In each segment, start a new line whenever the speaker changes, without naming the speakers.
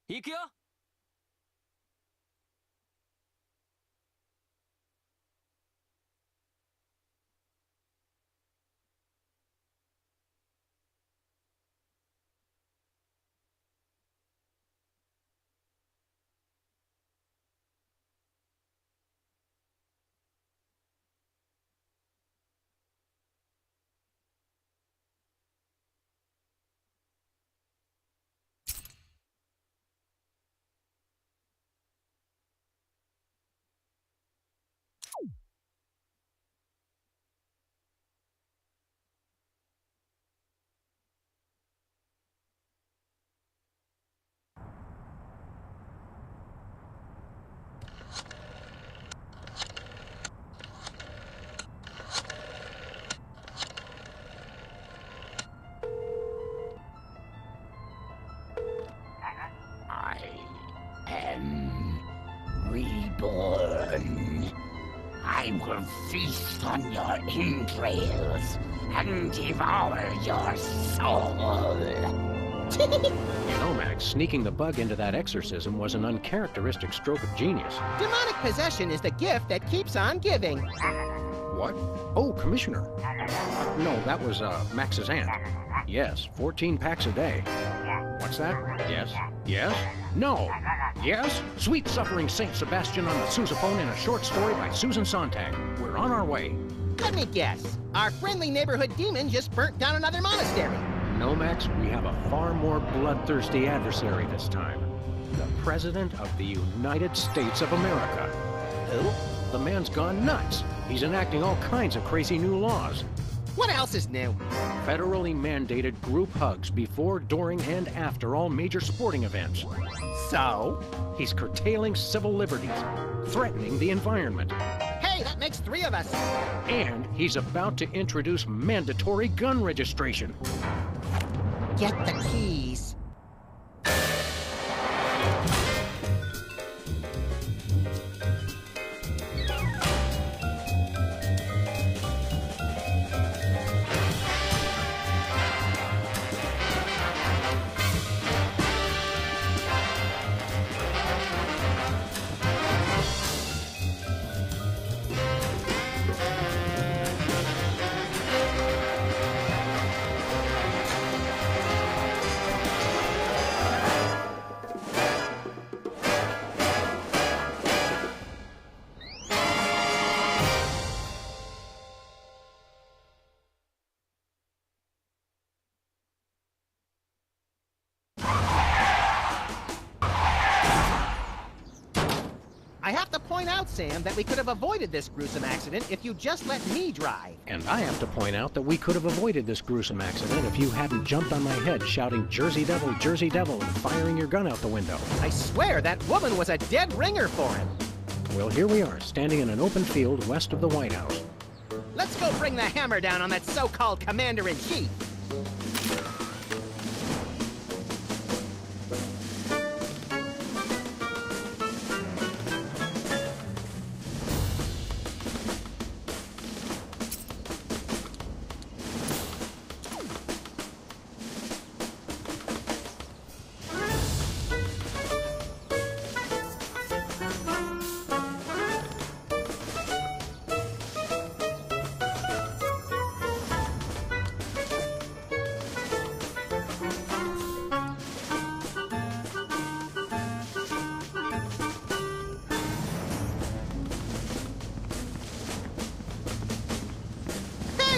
行くよ。
I am reborn. I will feast on your entrails and devour your soul.
You know, Max, sneaking the bug into that exorcism was an uncharacteristic stroke of genius.
Demonic possession is the gift that keeps on giving.
What? Oh, Commissioner. No, that was, Max's aunt. Yes, 14 packs a day. What's that? Yes? Yes? No! Yes? Sweet Suffering Saint Sebastian on the sousaphone in a short story by Susan Sontag. We're on our way.
Let me guess. Our friendly neighborhood demon just burnt down another monastery.
No, Max, we have a far more bloodthirsty adversary this time. The President of the United States of America.
Who?
The man's gone nuts. He's enacting all kinds of crazy new laws.
What else is new?
Federally mandated group hugs before, during, and after all major sporting events.
So?
He's curtailing civil liberties, threatening the environment.
Hey, that makes 3 of us.
And he's about to introduce mandatory gun registration.
Get the keys. I have to point out, Sam, that we could have avoided this gruesome accident if you just let me drive.
And I have to point out that we could have avoided this gruesome accident if you hadn't jumped on my head shouting Jersey Devil, and firing your gun out the window.
I swear that woman was a dead ringer for him.
Well, here we are, standing in an open field west of the White House.
Let's go bring the hammer down on that so-called commander-in-chief.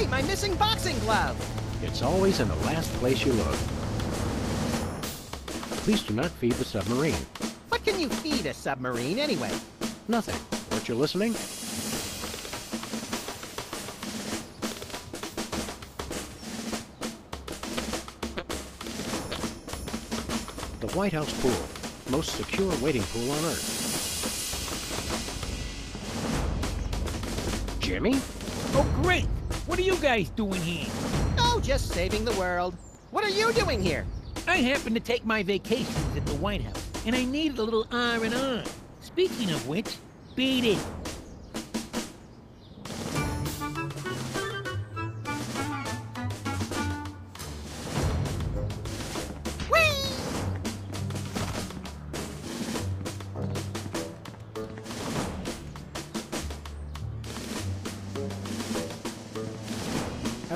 My missing boxing glove!
It's always in the last place you look. Please do not feed the submarine.
What can you feed a submarine, anyway?
Nothing. Weren't you listening? The White House pool. Most secure waiting pool on Earth. Jimmy?
Oh, great! What are you guys doing here?
Oh, just saving the world. What are you doing here?
I happen to take my vacations at the White House, and I needed a little R&R. Speaking of which, beat it.
Whee!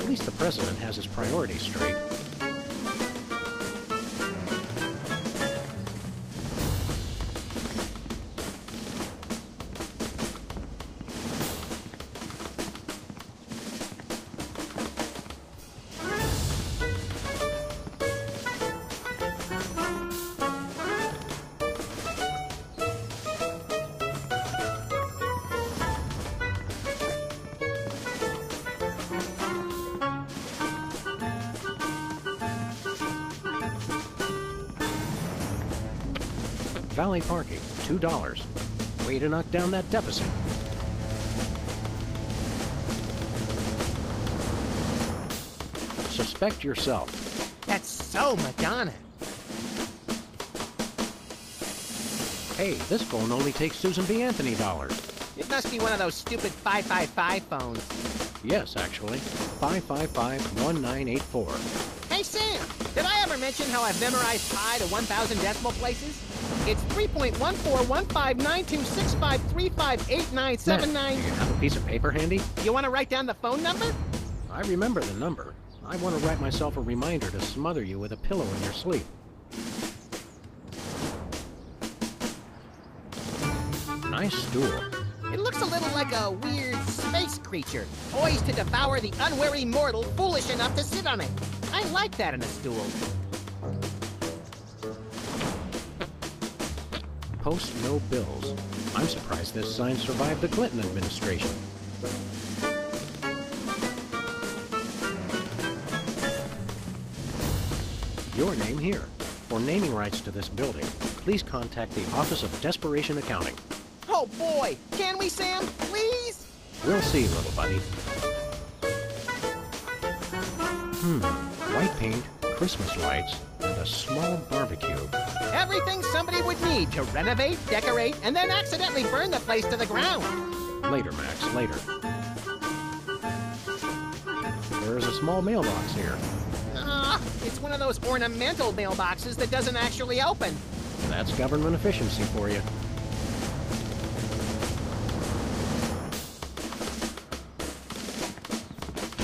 At least the president has his priorities straight. Valet parking, $2. Way to knock down that deficit. Suspect yourself.
That's so Madonna.
Hey, this phone only takes Susan B. Anthony dollars.
It must be one of those stupid 555 phones.
Yes, actually. 555-1984.
Hey, Sam, did I ever mention how I've memorized pi to 1,000 decimal places? It's 3.14159265358979.
Matt, do you have a piece of paper handy?
You want to write down the phone number?
I remember the number. I want to write myself a reminder to smother you with a pillow in your sleep. Nice stool.
It looks a little like a weird space creature, poised to devour the unwary mortal foolish enough to sit on it. I like that in a stool.
Post no bills. I'm surprised this sign survived the Clinton administration. Your name here. For naming rights to this building, please contact the Office of Desperation Accounting.
Oh boy, can we, Sam? Please?
We'll see, little buddy. White paint, Christmas lights, and a small barbecue.
Everything somebody would need to renovate, decorate, and then accidentally burn the place to the ground.
Later, Max, later. There is a small mailbox here.
It's one of those ornamental mailboxes that doesn't actually open.
That's government efficiency for you.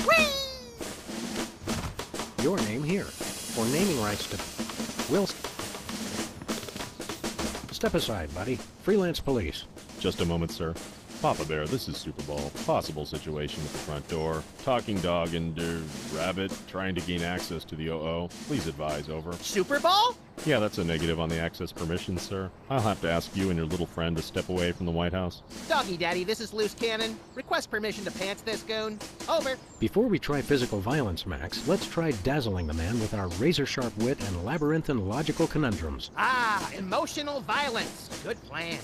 Whee!
Your name here. For naming rights to... Will... Step aside, buddy. Freelance police.
Just a moment, sir. Papa Bear, this is Super Bowl. Possible situation at the front door. Talking dog and, rabbit trying to gain access to the OO. Please advise, over.
Super Bowl?
Yeah, that's a negative on the access permission, sir. I'll have to ask you and your little friend to step away from the White House.
Doggy Daddy, this is Loose Cannon. Request permission to pants this goon. Over.
Before we try physical violence, Max, let's try dazzling the man with our razor-sharp wit and labyrinthine logical conundrums.
Ah, emotional violence. Good plan.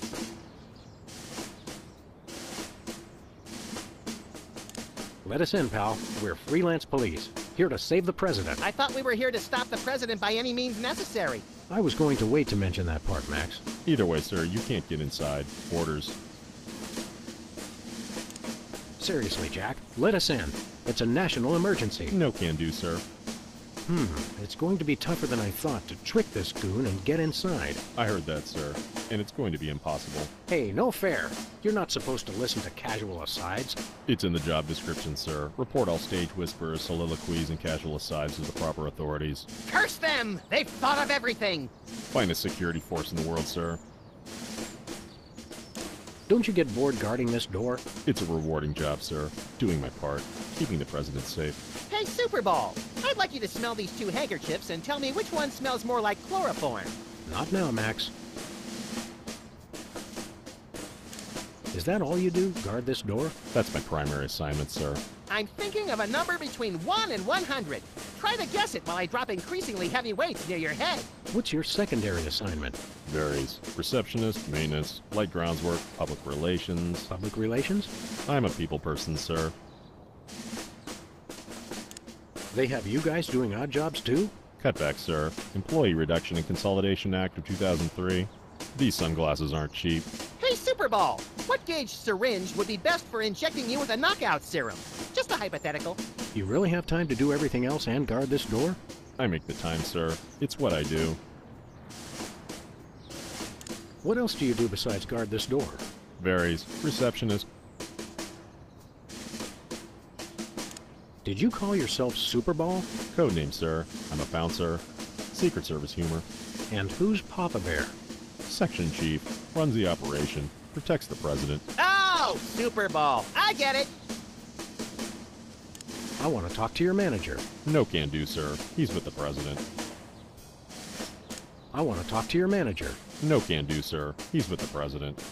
Let us in, pal. We're freelance police, here to save the president.
I thought we were here to stop the president by any means necessary.
I was going to wait to mention that part, Max.
Either way, sir, you can't get inside. Orders.
Seriously, Jack, let us in. It's a national emergency.
No can do, sir.
It's going to be tougher than I thought to trick this goon and get inside.
I heard that, sir. And it's going to be impossible.
Hey, no fair. You're not supposed to listen to casual asides.
It's in the job description, sir. Report all stage whispers, soliloquies, and casual asides to the proper authorities.
Curse them! They've thought of everything!
Finest security force in the world, sir.
Don't you get bored guarding this door?
It's a rewarding job, sir. Doing my part. Keeping the president safe.
Hey, Super Bowl! I'd like you to smell these two handkerchiefs and tell me which one smells more like chloroform.
Not now, Max. Is that all you do? Guard this door?
That's my primary assignment, sir.
I'm thinking of a number between 1 and 100. Try to guess it while I drop increasingly heavy weights near your head.
What's your secondary assignment?
Varies. Receptionist, maintenance, light grounds work, public relations.
Public relations?
I'm a people person, sir.
They have you guys doing odd jobs too?
Cutback, sir. Employee Reduction and Consolidation Act of 2003. These sunglasses aren't cheap.
Hey, Super Bowl! What gauge syringe would be best for injecting you with a knockout serum? Just a hypothetical.
You really have time to do everything else and guard this door?
I make the time, sir. It's what I do.
What else do you do besides guard this door? Did you call yourself Superball?
Codename, sir. I'm a bouncer. Secret Service humor.
And who's Papa Bear?
Section chief. Runs the operation. Protects the president.
Oh, Super Bowl. I get it.
I want to talk to your manager.
No can do, sir. He's with the president.
I want to talk to your manager.
No can do, sir. He's with the president.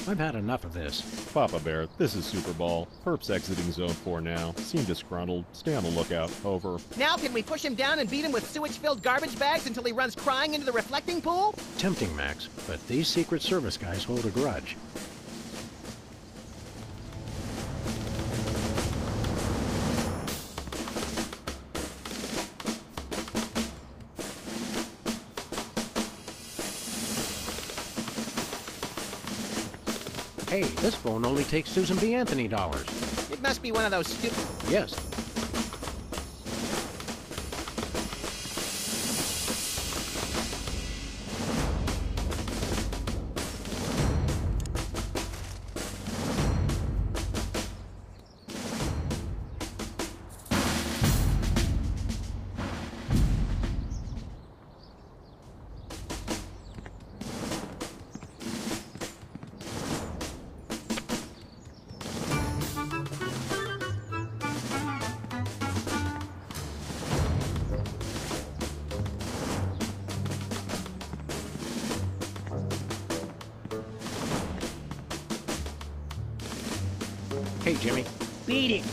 I've had enough of this.
Papa Bear, this is Super Ball. Perp's exiting Zone 4 now. Seem disgruntled. Stay on the lookout. Over.
Now can we push him down and beat him with sewage-filled garbage bags until he runs crying into the reflecting pool?
Tempting, Max, but these Secret Service guys hold a grudge. Hey, this phone only takes Susan B. Anthony dollars.
It must be one of those stupid...
Yes. Hey, Jimmy.
Beat it.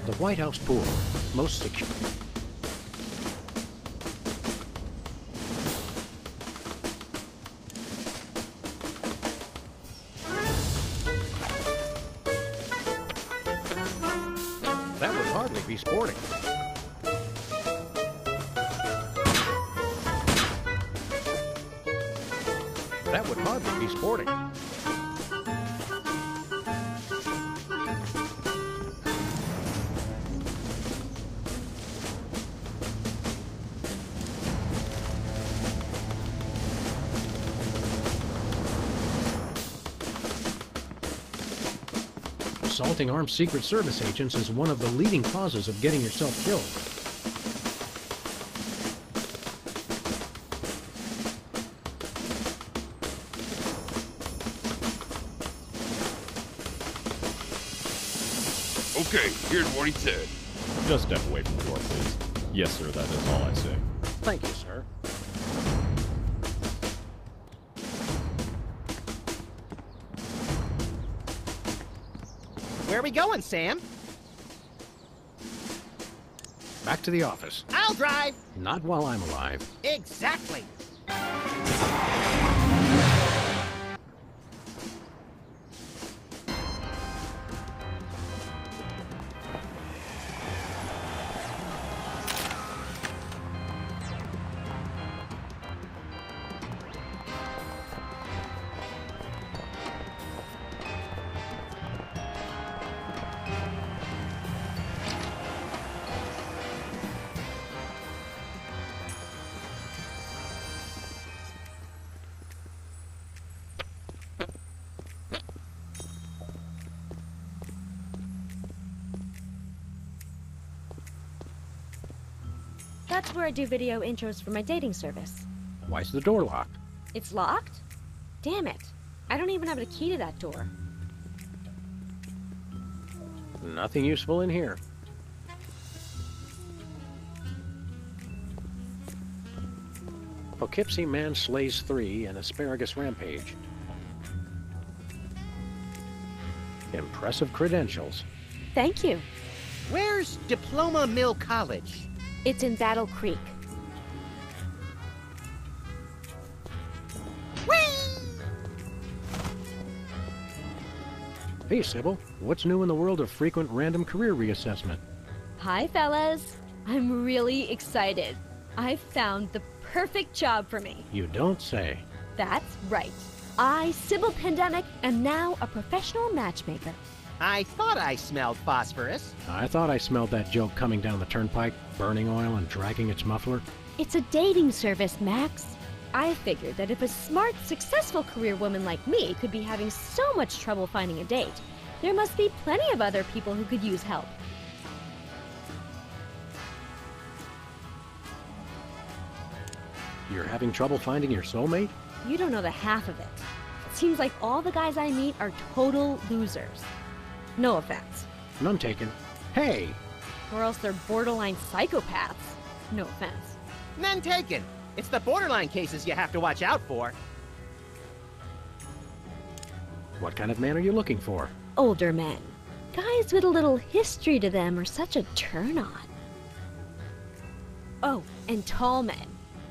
The White House pool. Most secure. That would hardly be sporting. That would hardly be sporting. Assaulting armed Secret Service agents is one of the leading causes of getting yourself killed.
Okay, here's what he said.
Just step away from the door, please. Yes, sir, that is all I say.
Thank you, sir.
Where are we going, Sam?
Back to the office.
I'll drive.
Not while I'm alive.
Exactly.
That's where I do video intros for my dating service.
Why's the door locked?
It's locked? Damn it. I don't even have a key to that door.
Nothing useful in here. Poughkeepsie Man slays 3 and asparagus rampage. Impressive credentials.
Thank you.
Where's Diploma Mill College?
It's in Battle Creek.
Hey, Sybil. What's new in the world of frequent random career reassessment?
Hi, fellas. I'm really excited. I found the perfect job for me.
You don't say.
That's right. I, Sybil Pandemic, am now a professional matchmaker.
I thought I smelled phosphorus.
I thought I smelled that joke coming down the turnpike, burning oil and dragging its muffler.
It's a dating service, Max. I figured that if a smart, successful career woman like me could be having so much trouble finding a date, there must be plenty of other people who could use help.
You're having trouble finding your soulmate?
You don't know the half of it. It seems like all the guys I meet are total losers. No offense.
None taken. Hey!
Or else they're borderline psychopaths. No offense.
None taken. It's the borderline cases you have to watch out for.
What kind of man are you looking for?
Older men. Guys with a little history to them are such a turn-on. Oh, and tall men.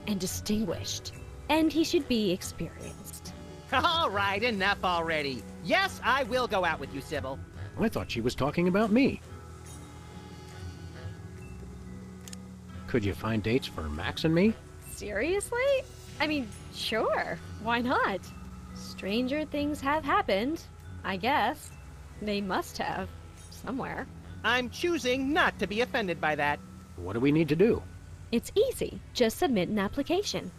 And distinguished. And he should be experienced.
All right, enough already. Yes, I will go out with you, Sybil.
I thought she was talking about me. Could you find dates for Max and me?
Seriously? I mean, sure. Why not? Stranger things have happened, I guess. They must have. Somewhere.
I'm choosing not to be offended by that.
What do we need to do?
It's easy. Just submit an application.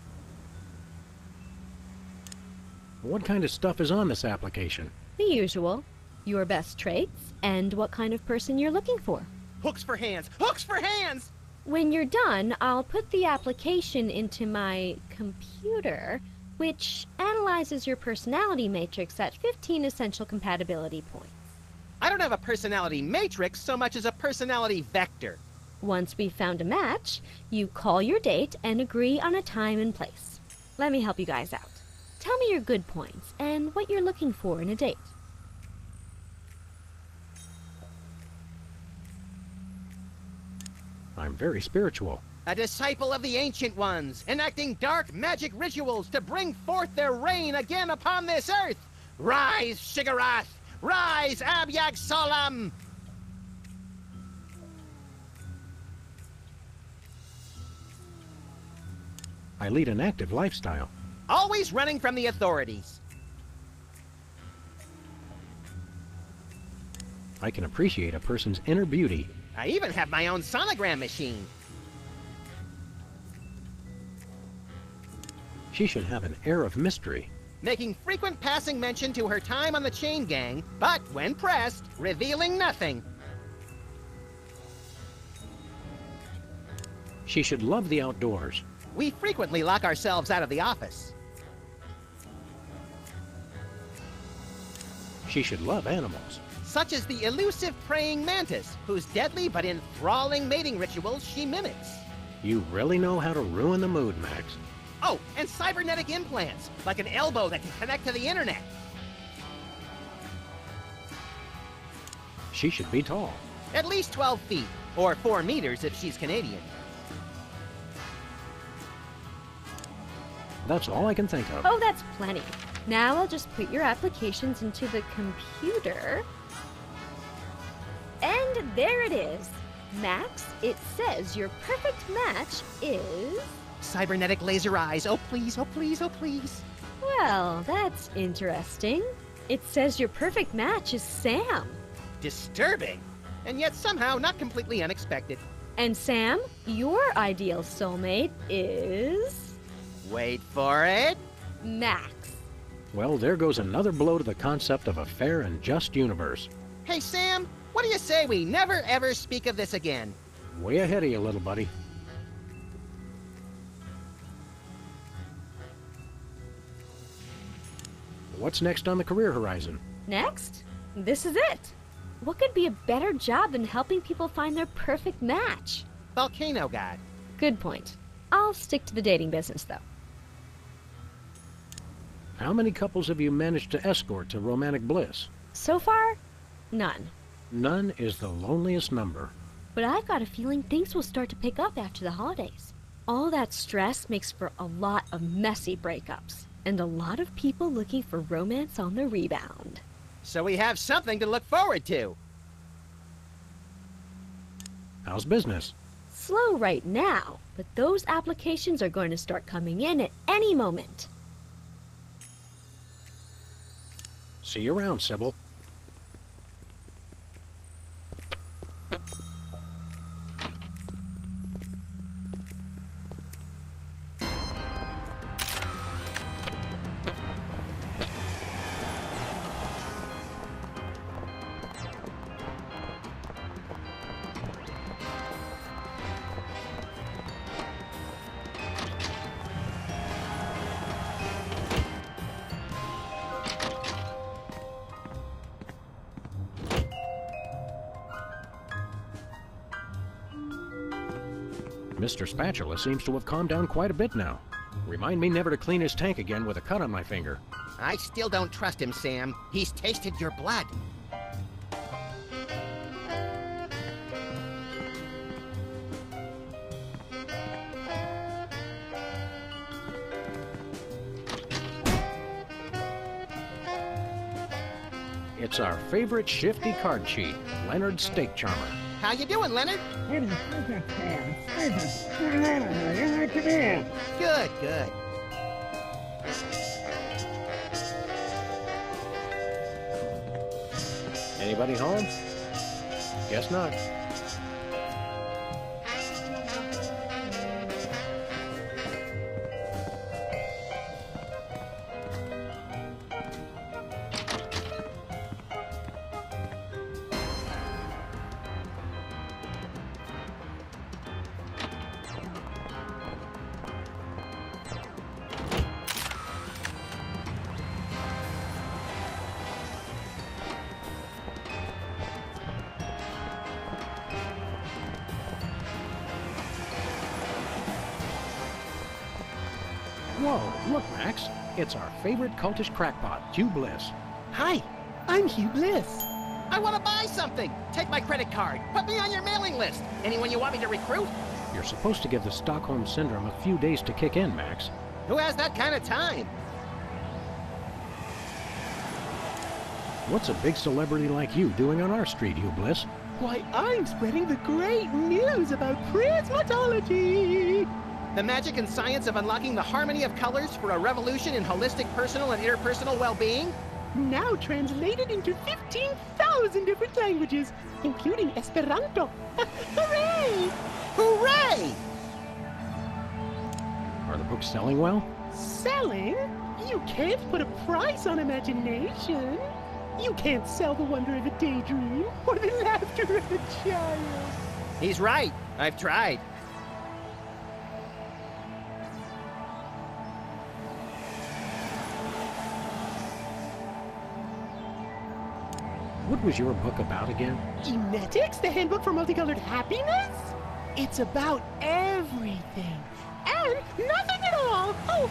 What kind of stuff is on this application?
The usual. Your best traits, and what kind of person you're looking for.
Hooks for hands! Hooks for hands!
When you're done, I'll put the application into my computer, which analyzes your personality matrix at 15 essential compatibility points.
I don't have a personality matrix so much as a personality vector.
Once we've found a match, you call your date and agree on a time and place. Let me help you guys out. Tell me your good points and what you're looking for in a date.
I'm very spiritual.
A disciple of the Ancient Ones, enacting dark magic rituals to bring forth their reign again upon this earth. Rise, Shigarath! Rise, Abyag Solam!
I lead an active lifestyle.
Always running from the authorities.
I can appreciate a person's inner beauty.
I even have my own sonogram machine.
She should have an air of mystery.
Making frequent passing mention to her time on the chain gang, but when pressed, revealing nothing.
She should love the outdoors.
We frequently lock ourselves out of the office.
She should love animals.
Such as the elusive praying mantis, whose deadly but enthralling mating rituals she mimics.
You really know how to ruin the mood, Max.
Oh, and cybernetic implants, like an elbow that can connect to the internet.
She should be tall.
At least 12 feet, or 4 meters if she's Canadian.
That's all I can think of.
Oh, that's plenty. Now I'll just put your applications into the computer. And there it is. Max, it says your perfect match is...
Cybernetic laser eyes, oh please, oh please, oh please.
Well, that's interesting. It says your perfect match is Sam.
Disturbing, and yet somehow not completely unexpected.
And Sam, your ideal soulmate is...
Wait for it.
Max.
Well, there goes another blow to the concept of a fair and just universe.
Hey Sam, what do you say we never ever speak of this again?
Way ahead of you, little buddy. What's next on the career horizon?
Next? This is it. What could be a better job than helping people find their perfect match?
Volcano God.
Good point. I'll stick to the dating business, though.
How many couples have you managed to escort to romantic bliss?
So far, none.
None is the loneliest number.
But I've got a feeling things will start to pick up after the holidays. All that stress makes for a lot of messy breakups, and a lot of people looking for romance on the rebound.
So we have something to look forward to.
How's business?
Slow right now, but those applications are going to start coming in at any moment.
See you around, Sybil. Mr. Spatula seems to have calmed down quite a bit now. Remind me never to clean his tank again with a cut on my finger.
I still don't trust him, Sam. He's tasted your blood.
It's our favorite shifty card cheat, Leonard Steak Charmer.
How you doing, Leonard? Good, good.
Anybody home? Guess not. Whoa, look, Max. It's our favorite cultish crackpot, Hugh Bliss.
Hi, I'm Hugh Bliss.
I want to buy something. Take my credit card. Put me on your mailing list. Anyone you want me to recruit?
You're supposed to give the Stockholm Syndrome a few days to kick in, Max.
Who has that kind of time?
What's a big celebrity like you doing on our street, Hugh Bliss?
Why, I'm spreading the great news about prismatology.
The magic and science of unlocking the harmony of colors for a revolution in holistic personal and interpersonal well-being?
Now translated into 15,000 different languages, including Esperanto. Hooray!
Hooray!
Are the books selling well?
Selling? You can't put a price on imagination. You can't sell the wonder of a daydream or the laughter of a child.
He's right. I've tried.
What was your book about again?
Genetics, the handbook for multicolored happiness? It's about everything and nothing at all. Oh,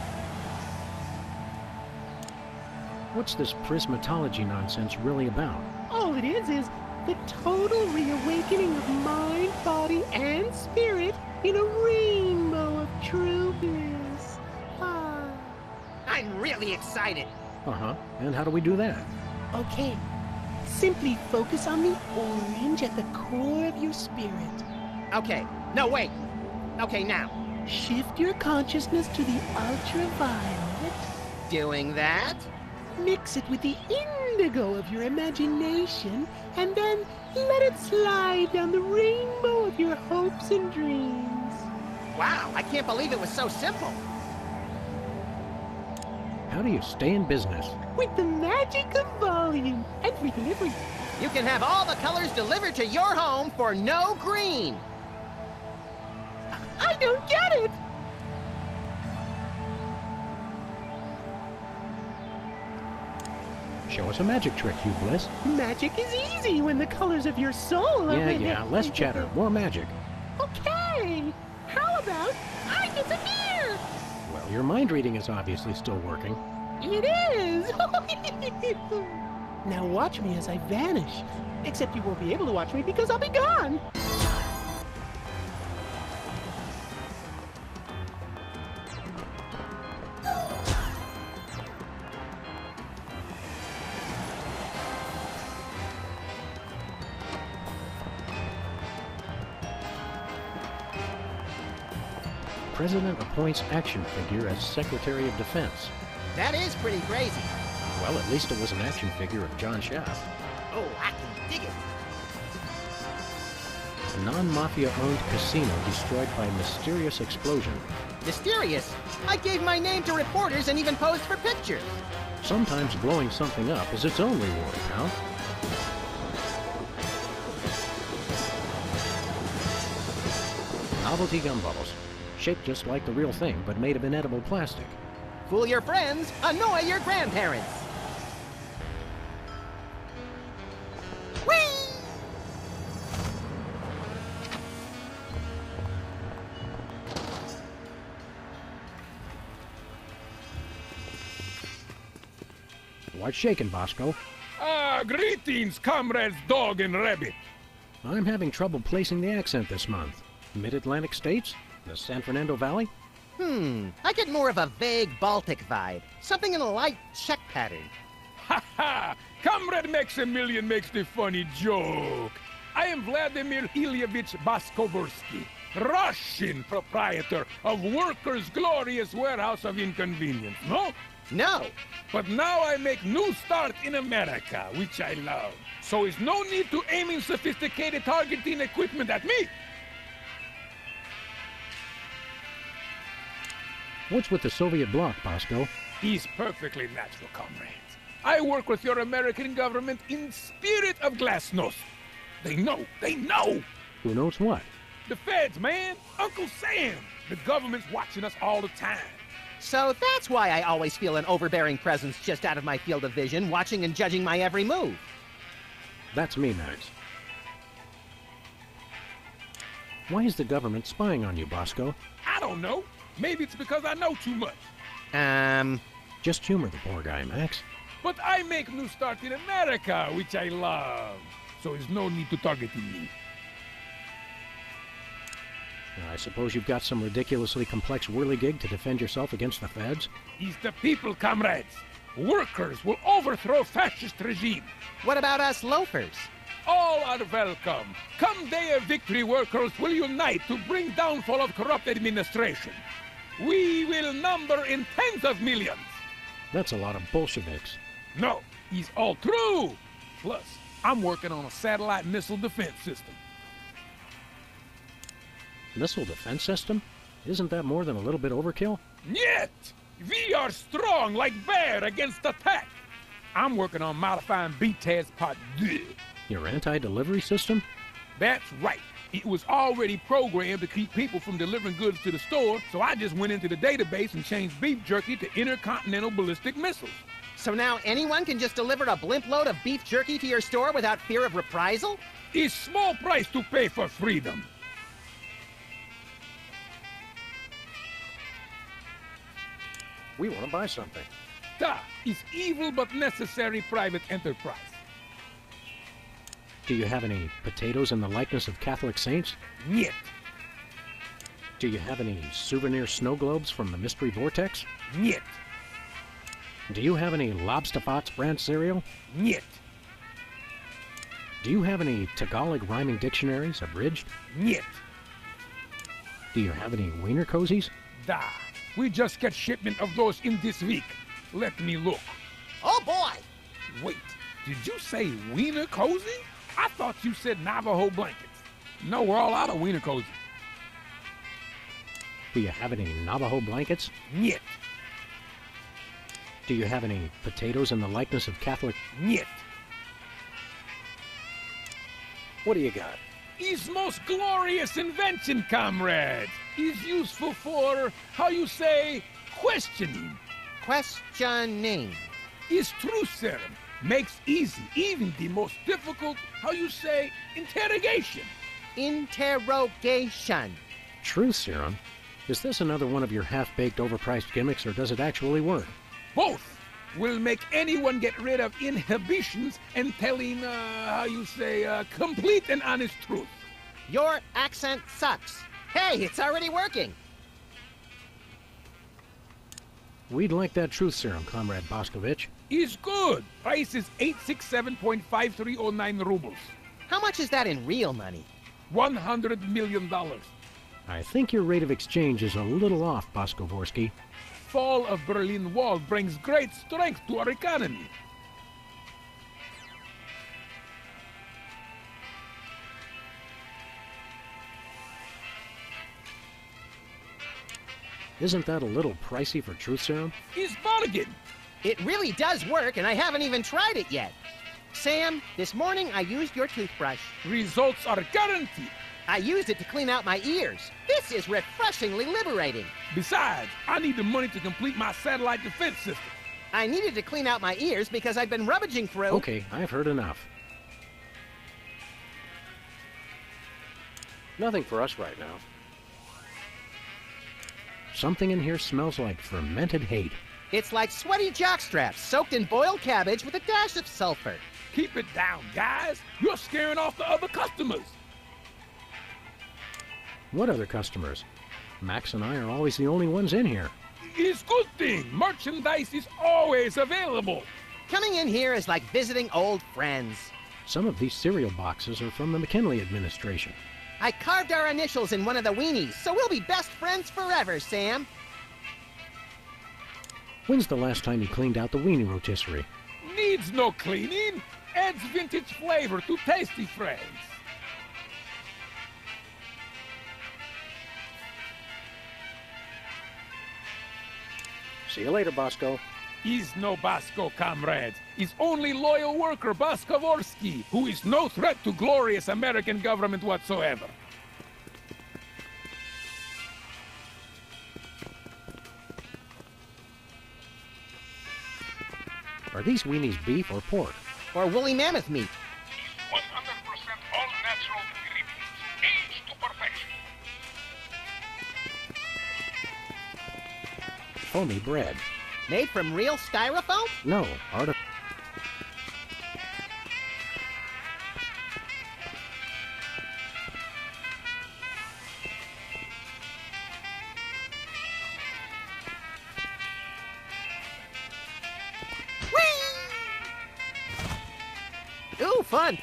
What's this prismatology nonsense really about?
all it is the total reawakening of mind, body, and spirit in a rainbow of true bliss. Ah.
I'm really excited.
Uh-huh. And how do we do that?
Okay, simply focus on the orange at the core of your spirit.
Okay. No, wait. Okay, now.
Shift your consciousness to the ultraviolet.
Doing that?
Mix it with the indigo of your imagination, and then let it slide down the rainbow of your hopes and dreams.
Wow, I can't believe it was so simple.
How do you stay in business?
With the magic of volume and free delivery.
You can have all the colors delivered to your home for no green.
I don't get it!
Show us a magic trick, Hugh Bliss.
Magic is easy when the colors of your soul are
Yeah, less chatter, more magic.
Okay, how about I disappear?
Well, your mind reading is obviously still working.
It is! Now watch me as I vanish. Except you won't be able to watch me because I'll be gone.
President appoints action figure as Secretary of Defense.
That is pretty crazy.
Well, at least it was an action figure of John Shaft.
Oh, I can dig it.
A non-mafia-owned casino destroyed by mysterious explosion.
Mysterious. I gave my name to reporters and even posed for pictures.
Sometimes blowing something up is its own reward, pal. Novelty gum bubbles. Shaped just like the real thing, but made of inedible plastic.
Fool your friends, annoy your grandparents. Whee!
What's shaking, Bosco?
Greetings, comrades Dog and Rabbit.
I'm having trouble placing the accent this month. Mid-Atlantic states? The San Fernando Valley?
I get more of a vague Baltic vibe. Something in a light Czech pattern.
Ha ha! Comrade Maximilian makes the funny joke. I am Vladimir Ilyevich Baskobursky, Russian proprietor of Workers' Glorious Warehouse of Inconvenience, no?
No.
But now I make new start in America, which I love. So is no need to aiming sophisticated targeting equipment at me.
What's with the Soviet bloc, Bosco?
He's perfectly natural, comrades. I work with your American government in spirit of glasnost. They know.
Who knows what?
The feds, man. Uncle Sam. The government's watching us all the time.
So that's why I always feel an overbearing presence just out of my field of vision, watching and judging my every move.
That's me, Max. Why is the government spying on you, Bosco?
I don't know. Maybe it's because I know too much.
Just humor the poor guy, Max.
But I make new start in America, which I love. So there's no need to target me.
I suppose you've got some ridiculously complex whirligig to defend yourself against the feds?
It's the people, comrades. Workers will overthrow fascist regime.
What about us loafers?
All are welcome. Come day of victory, workers will unite to bring downfall of corrupt administration. We will number in tens of millions.
That's a lot of Bolsheviks.
No, it's all true. Plus, I'm working on a satellite missile defense system.
Missile defense system? Isn't that more than a little bit overkill?
Yet, we are strong like bear against attack. I'm working on modifying BTAS Part 2.
Your anti-delivery system?
That's right. It was already programmed to keep people from delivering goods to the store, so I just went into the database and changed beef jerky to intercontinental ballistic missiles.
So now anyone can just deliver a blimp load of beef jerky to your store without fear of reprisal?
It's small price to pay for freedom.
We want to buy something.
It's evil but necessary private enterprise.
Do you have any potatoes in the likeness of Catholic saints?
Niet.
Do you have any souvenir snow globes from the Mystery Vortex?
Niet.
Do you have any Lobsterfots brand cereal?
Niet.
Do you have any Tagalog rhyming dictionaries abridged?
Niet.
Do you have any wiener cozies?
Da. We just get shipment of those in this week. Let me look.
Oh boy!
Wait, did you say wiener cozy? I thought you said Navajo blankets. No, we're all out of wiener cozy.
Do you have any Navajo blankets?
Niet.
Do you have any potatoes in the likeness of Catholic?
Niet.
What do you got?
His most glorious invention, comrades, is useful for, how you say, questioning.
Questioning.
His truth serum makes easy even the most difficult, how you say, interrogation.
Interrogation.
Truth serum? Is this another one of your half-baked, overpriced gimmicks, or does it actually work?
Both will make anyone get rid of inhibitions and telling, how you say, complete and honest truth.
Your accent sucks. Hey, it's already working.
We'd like that truth serum, Comrade Boscovich.
Is good. Price is 867.5309 rubles.
How much is that in real money?
$100 million.
I think your rate of exchange is a little off, Boskovorsky.
Fall of Berlin Wall brings great strength to our economy.
Isn't that a little pricey for truth serum?
Is bargain.
It really does work, and I haven't even tried it yet. Sam, this morning I used your toothbrush.
Results are guaranteed.
I used it to clean out my ears. This is refreshingly liberating.
Besides, I need the money to complete my satellite defense system.
I needed to clean out my ears because I'd been rummaging through...
Okay, I've heard enough. Nothing for us right now. Something in here smells like fermented hate.
It's like sweaty jockstraps soaked in boiled cabbage with a dash of sulfur.
Keep it down, guys. You're scaring off the other customers.
What other customers? Max and I are always the only ones in here.
It's good thing. Merchandise is always available.
Coming in here is like visiting old friends.
Some of these cereal boxes are from the McKinley administration.
I carved our initials in one of the weenies, so we'll be best friends forever, Sam.
When's the last time you cleaned out the weenie rotisserie?
Needs no cleaning. Adds vintage flavor to tasty friends.
See you later, Bosco.
He's no Bosco, comrades. He's only loyal worker Boskovorsky, who is no threat to glorious American government whatsoever.
Are these weenies beef or pork?
Or woolly mammoth meat.
100% all natural ingredients, aged to perfection.
Foamy bread.
Made from real styrofoam?
No,
Ooh, fun!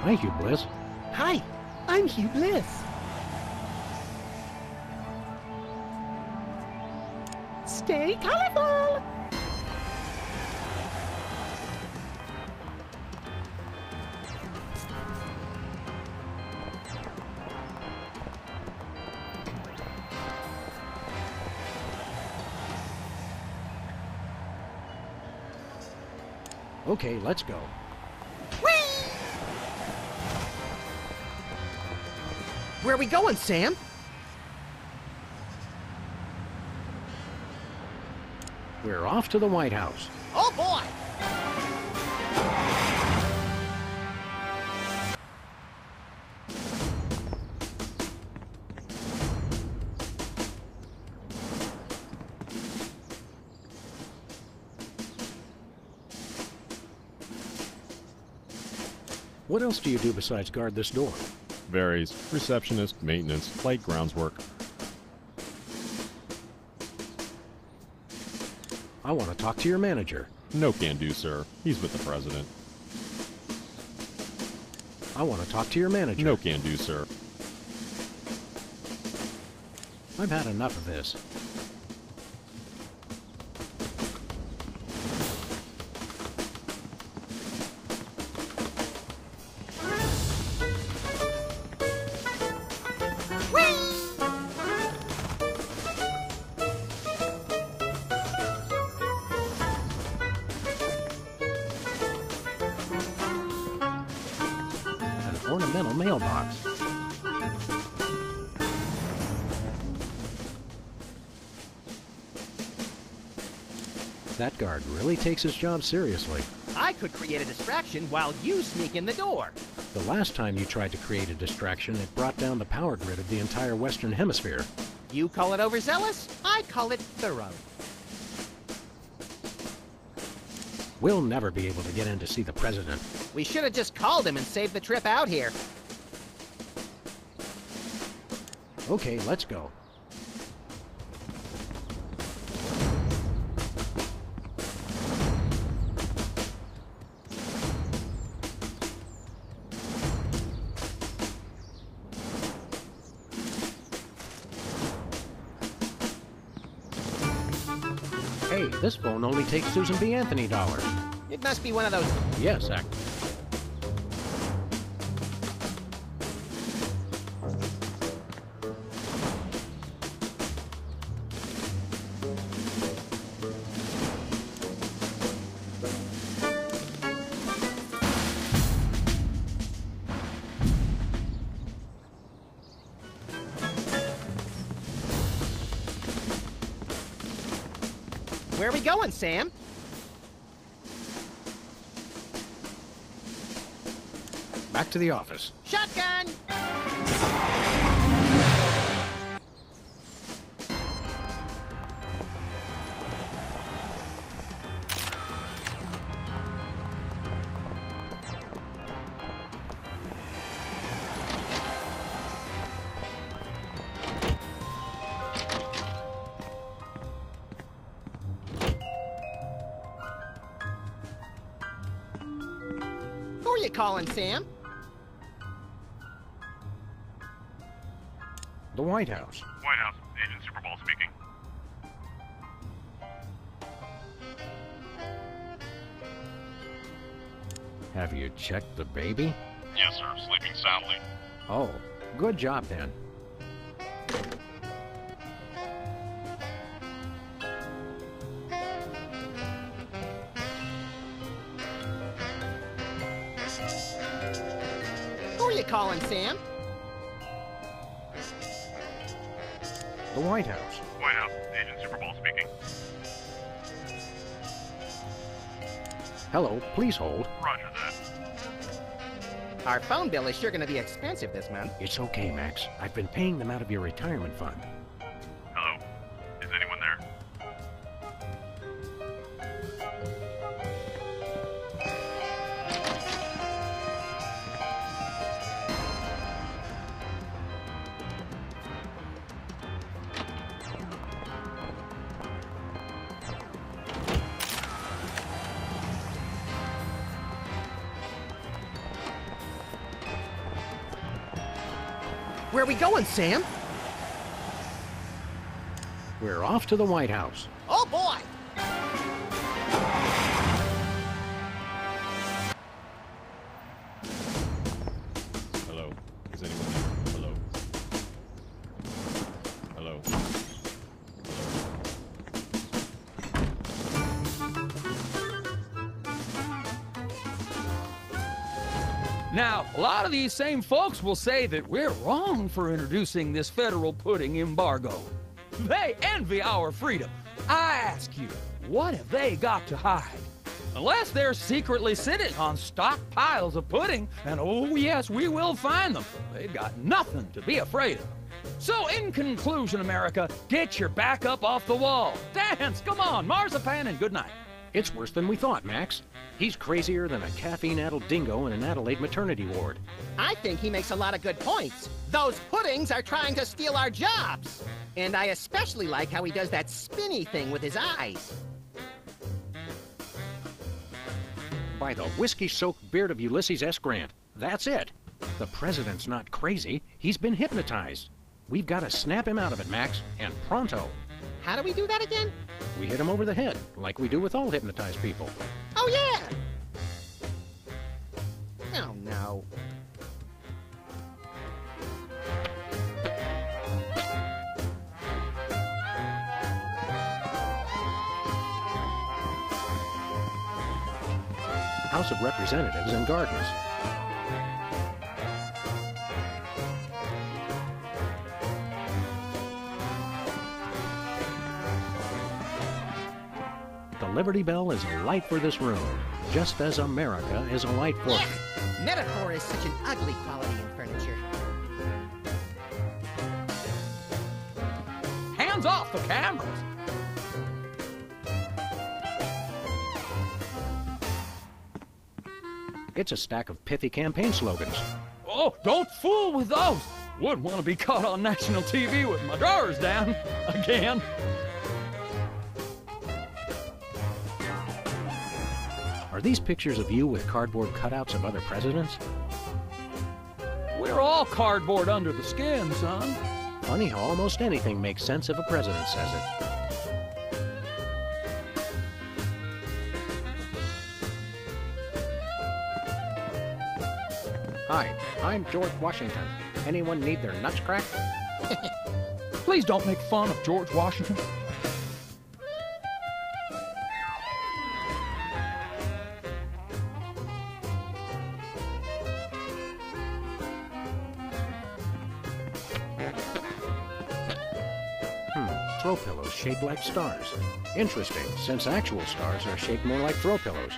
Hi, Hugh Bliss.
Hi, I'm Hugh Bliss. Stay colorful!
Okay, let's go.
Where are we going, Sam?
We're off to the White House.
Oh, boy!
What else do you do besides guard this door?
Varies. Receptionist, maintenance, light grounds work.
I want to talk to your manager.
No can do, sir. He's with the president.
I want to talk to your manager.
No can do, sir.
I've had enough of this. An ornamental mailbox. That guard really takes his job seriously.
I could create a distraction while you sneak in the door.
The last time you tried to create a distraction, it brought down the power grid of the entire Western Hemisphere.
You call it overzealous, I call it thorough.
We'll never be able to get in to see the president.
We should have just called him and saved the trip out here.
Okay, let's go. Hey, this phone only takes Susan B. Anthony dollars.
It must be one of those.
Yes,
Where are we going, Sam?
Back to the office.
Shotgun! Who are you calling, Sam?
The White House.
White House, Agent Superball speaking.
Have you checked the baby?
Yes, sir. Sleeping soundly.
Oh, good job then.
Who are you calling, Sam?
The White House.
White House, Agent Superball speaking.
Hello, please hold.
Roger that.
Our phone bill is sure gonna be expensive this month.
It's okay, Max. I've been paying them out of your retirement fund.
Hello? Is anyone there?
Where are we going, Sam?
We're off to the White House.
Oh, boy!
Hello? Is anyone there? Hello? Hello?
Now, a lot of these same folks will say that we're wrong for introducing this federal pudding embargo. They envy our freedom. I ask you, what have they got to hide? Unless they're secretly sitting on stockpiles of pudding, and oh yes, we will find them. They've got nothing to be afraid of. So in conclusion, America, get your back up off the wall. Dance, come on, marzipan, and good night.
It's worse than we thought, Max. He's crazier than a caffeine-addled dingo in an Adelaide maternity ward.
I think he makes a lot of good points. Those puddings are trying to steal our jobs. And I especially like how he does that spinny thing with his eyes.
By the whiskey-soaked beard of Ulysses S. Grant. That's it. The president's not crazy. He's been hypnotized. We've got to snap him out of it, Max, and pronto.
How do we do that again?
We hit him over the head, like we do with all hypnotized people.
Oh, yeah! Oh, no.
House of Representatives and Gardens. The Liberty Bell is a light for this room, just as America is a light for...
Yes! Metaphor is such an ugly quality in furniture.
Hands off the cameras.
It's a stack of pithy campaign slogans.
Oh, don't fool with those. Wouldn't want to be caught on national TV with my drawers down again.
Are these pictures of you with cardboard cutouts of other presidents?
We're all cardboard under the skin, son.
Funny how almost anything makes sense if a president says it. Hi, I'm George Washington. Anyone need their nuts cracked?
Please don't make fun of George Washington.
throw pillows shaped like stars. Interesting, since actual stars are shaped more like throw pillows.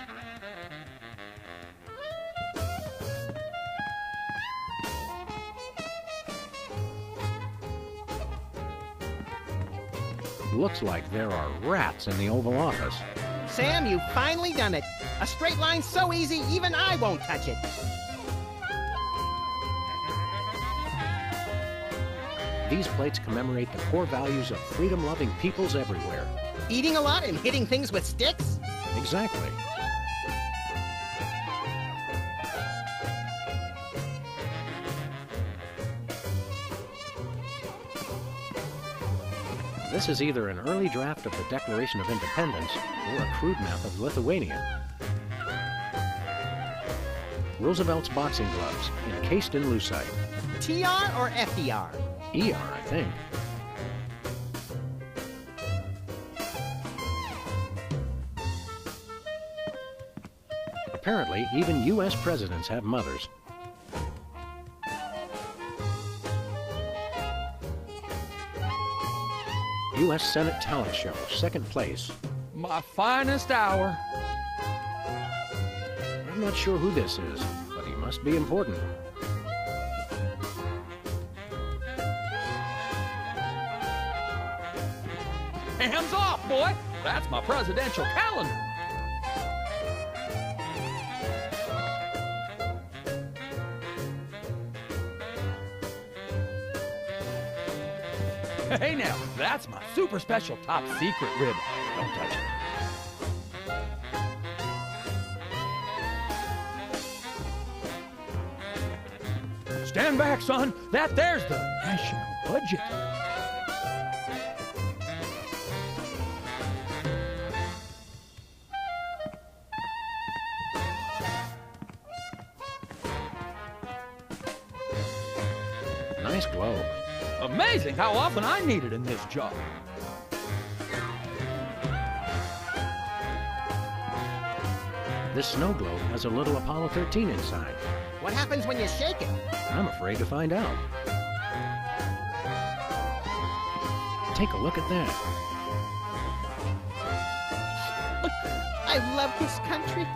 Looks like there are rats in the Oval Office.
Sam, you've finally done it. A straight line so easy, even I won't touch it.
These plates commemorate the core values of freedom-loving peoples everywhere.
Eating a lot and hitting things with sticks?
Exactly. This is either an early draft of the Declaration of Independence or a crude map of Lithuania. Roosevelt's boxing gloves, encased in lucite.
TR or FDR?
ER, I think. Apparently, even U.S. presidents have mothers. U.S. Senate talent show, second place.
My finest hour.
I'm not sure who this is, but he must be important.
Hands off, boy! That's my presidential calendar. Hey now, that's my super special top secret ribbon. Don't touch it. Stand back, son. That there's the national budget.
Nice globe.
Amazing how often I need it in this job.
This snow globe has a little Apollo 13 inside.
What happens when you shake it?
I'm afraid to find out. Take a look at that.
I love this country.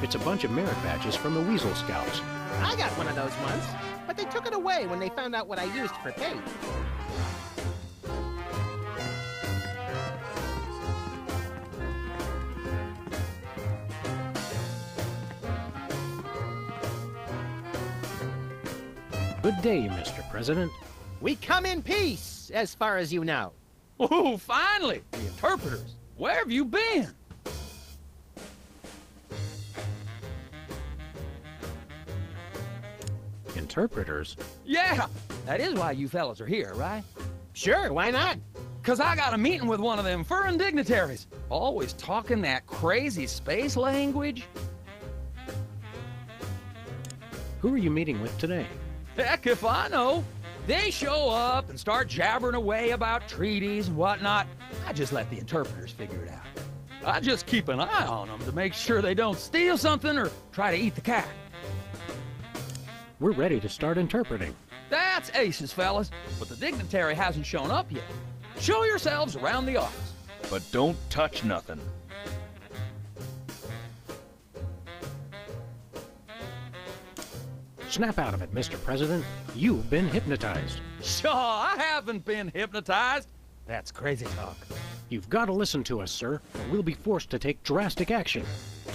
It's a bunch of merit badges from the Weasel Scouts.
I got one of those once, but they took it away when they found out what I used for paint.
Good day, Mr. President.
We come in peace, as far as you know.
Oh, finally! The interpreters. Where have you been?
Interpreters?
Yeah, that is why you fellas are here, right?
Sure, why not?
'Cause I got a meeting with one of them foreign dignitaries. Always talking that crazy space language.
Who are you meeting with today?
Heck if I know. They show up and start jabbering away about treaties and whatnot. I just let the interpreters figure it out. I just keep an eye on them to make sure they don't steal something or try to eat the cat.
We're ready to start interpreting.
That's aces, fellas, but the dignitary hasn't shown up yet. Show yourselves around the office.
But don't touch nothing.
Snap out of it, Mr. President. You've been hypnotized.
Sure, I haven't been hypnotized. That's crazy talk.
You've got to listen to us, sir, or we'll be forced to take drastic action.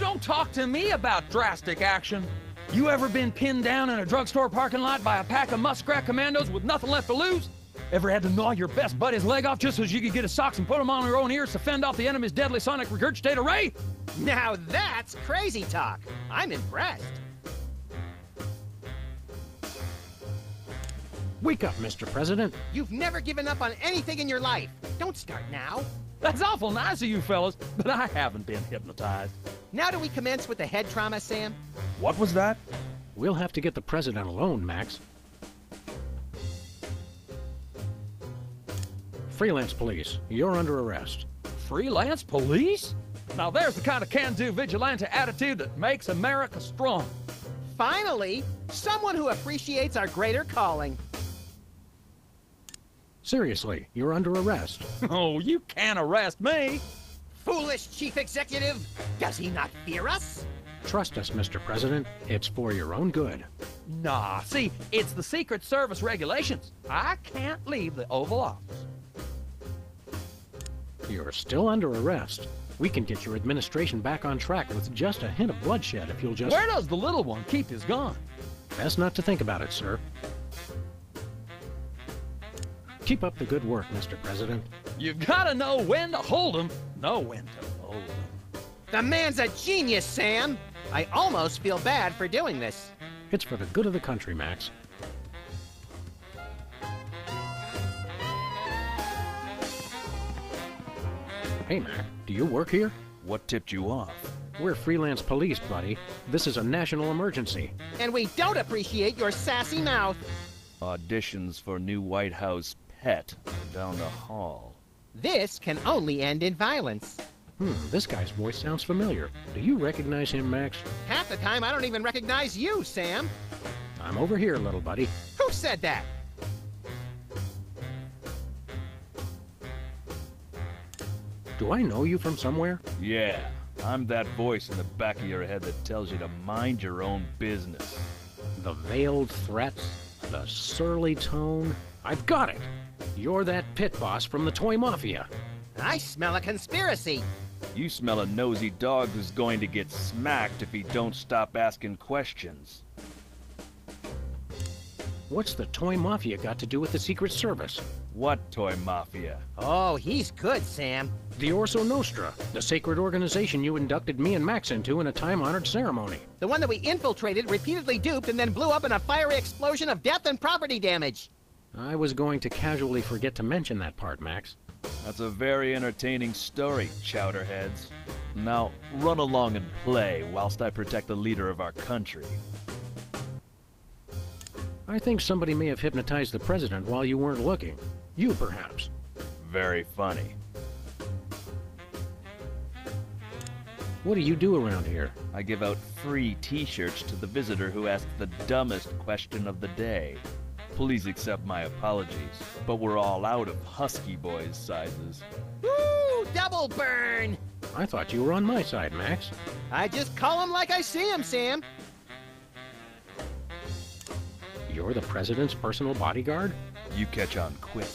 Don't talk to me about drastic action. You ever been pinned down in a drugstore parking lot by a pack of muskrat commandos with nothing left to lose? Ever had to gnaw your best buddy's leg off just so you could get his socks and put them on your own ears to fend off the enemy's deadly sonic regurgitator ray?
Now that's crazy talk. I'm impressed.
Wake up, Mr. President.
You've never given up on anything in your life. Don't start now.
That's awful nice of you fellas, but I haven't been hypnotized.
Now do we commence with the head trauma, Sam?
What was that?
We'll have to get the President alone, Max. Freelance police, you're under arrest.
Freelance police? Now there's the kind of can-do vigilante attitude that makes America strong.
Finally, someone who appreciates our greater calling.
Seriously, you're under arrest.
Oh, you can't arrest me.
Foolish chief executive! Does he not fear us?
Trust us, Mr. President. It's for your own good.
Nah, see, it's the Secret Service regulations. I can't leave the Oval Office.
You're still under arrest. We can get your administration back on track with just a hint of bloodshed if you'll just...
Where does the little one keep his gun?
Best not to think about it, sir. Keep up the good work, Mr. President.
You've got to know when to hold 'em, know when to hold 'em.
The man's a genius, Sam! I almost feel bad for doing this.
It's for the good of the country, Max. Hey, Mac, do you work here?
What tipped you off?
We're freelance police, buddy. This is a national emergency.
And we don't appreciate your sassy mouth.
Auditions for new White House pet down the hall.
This can only end in violence.
This guy's voice sounds familiar. Do you recognize him, Max?
Half the time, I don't even recognize you, Sam.
I'm over here, little buddy.
Who said that?
Do I know you from somewhere?
Yeah, I'm that voice in the back of your head that tells you to mind your own business.
The veiled threats, the surly tone. I've got it. You're that pit boss from the Toy Mafia.
I smell a conspiracy.
You smell a nosy dog who's going to get smacked if he don't stop asking questions.
What's the Toy Mafia got to do with the Secret Service?
What Toy Mafia?
Oh, he's good, Sam.
The Orso Nostra, the sacred organization you inducted me and Max into in a time-honored ceremony.
The one that we infiltrated, repeatedly duped, and then blew up in a fiery explosion of death and property damage.
I was going to casually forget to mention that part, Max.
That's a very entertaining story, chowderheads. Now, run along and play whilst I protect the leader of our country.
I think somebody may have hypnotized the president while you weren't looking. You, perhaps.
Very funny.
What do you do around here?
I give out free t-shirts to the visitor who asks the dumbest question of the day. Please accept my apologies, but we're all out of Husky Boys sizes.
Woo! Double burn!
I thought you were on my side, Max.
I just call him like I see him, Sam.
You're the president's personal bodyguard?
You catch on quick.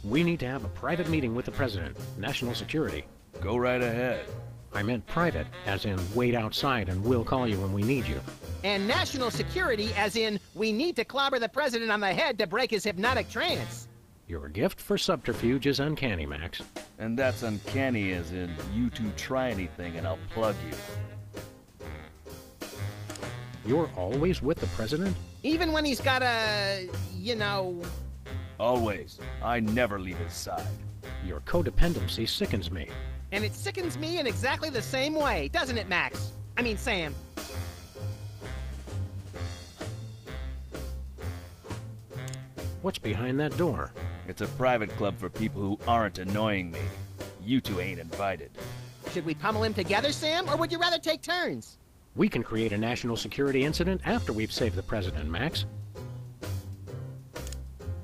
We need to have a private meeting with the president. National security.
Go right ahead.
I meant private, as in wait outside and we'll call you when we need you.
And national security, as in we need to clobber the president on the head to break his hypnotic trance.
Your gift for subterfuge is uncanny, Max.
And that's uncanny as in you two try anything and I'll plug you.
You're always with the president?
Even when he's got a,
Always. I never leave his side.
Your codependency sickens me.
And it sickens me in exactly the same way, doesn't it, Max? I mean, Sam.
What's behind that door?
It's a private club for people who aren't annoying me. You two ain't invited.
Should we pummel him together, Sam, or would you rather take turns?
We can create a national security incident after we've saved the president, Max.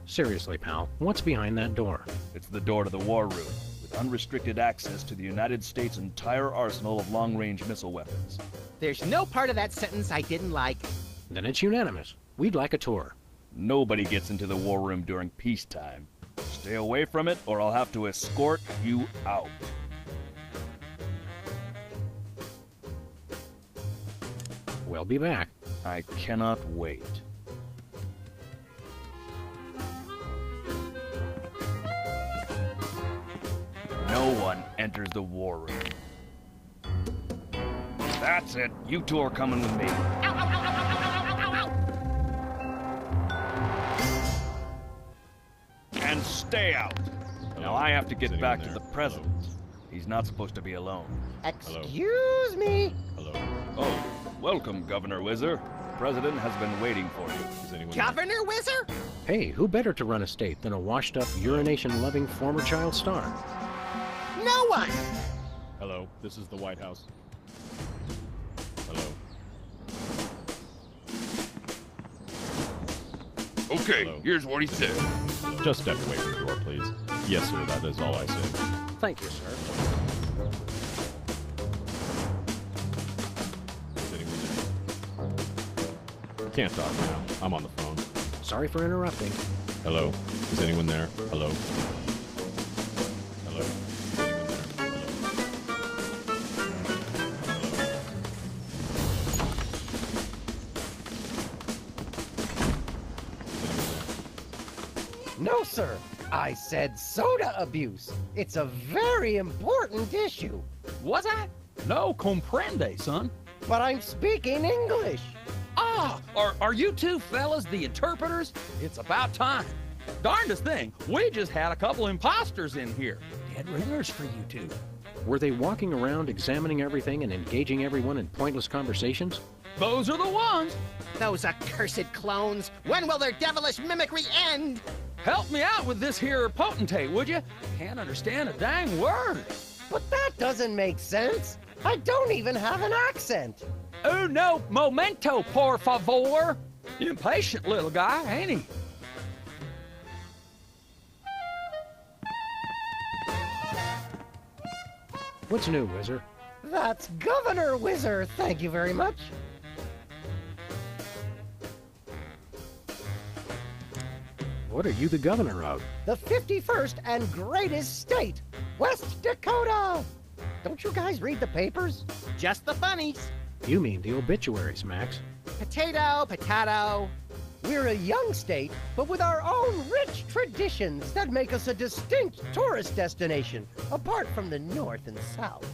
Seriously, pal, what's behind that door?
It's the door to the war room, with unrestricted access to the United States' entire arsenal of long-range missile weapons.
There's no part of that sentence I didn't like.
Then it's unanimous. We'd like a tour.
Nobody gets into the war room during peacetime. Stay away from it, or I'll have to escort you out.
We'll be back.
I cannot wait. No one enters the war room. That's it. You two are coming with me. And stay out. Now I have to get back to the president. He's not supposed to be alone.
Excuse me?
Hello.
Oh, welcome, Governor Whizzer. The president has been waiting for you.
Is anyone
Governor Whizzer?
Hey, who better to run a state than a washed-up, urination-loving former child star?
No one!
Hello, this is the White House. Hello.
Okay,
Hello.
here's what he said.
Hello. Just step away from the door, please. Yes, sir, that is all I say.
Thank you, sir.
Is anyone there? Can't talk now. I'm on the phone.
Sorry for interrupting.
Hello? Is anyone there? Hello? Hello? Is anyone there? Hello?
No, sir. I said soda abuse. It's a very important issue.
Was I? No comprende, son.
But I'm speaking English.
Ah, are you two fellas the interpreters? It's about time. Darndest thing, we just had a couple imposters in here. Dead ringers for you two.
Were they walking around examining everything and engaging everyone in pointless conversations?
Those are the ones.
Those accursed clones. When will their devilish mimicry end?
Help me out with this here potentate, would you? Can't understand a dang word.
But that doesn't make sense. I don't even have an accent.
Uno momento, por favor. Impatient little guy, ain't he?
What's new, Whizzer?
That's Governor Whizzer, thank you very much.
What are you the governor of?
The 51st and greatest state, West Dakota. Don't you guys read the papers?
Just the funnies.
You mean the obituaries, Max.
Potato, potato.
We're a young state, but with our own rich traditions that make us a distinct tourist destination, apart from the North and South.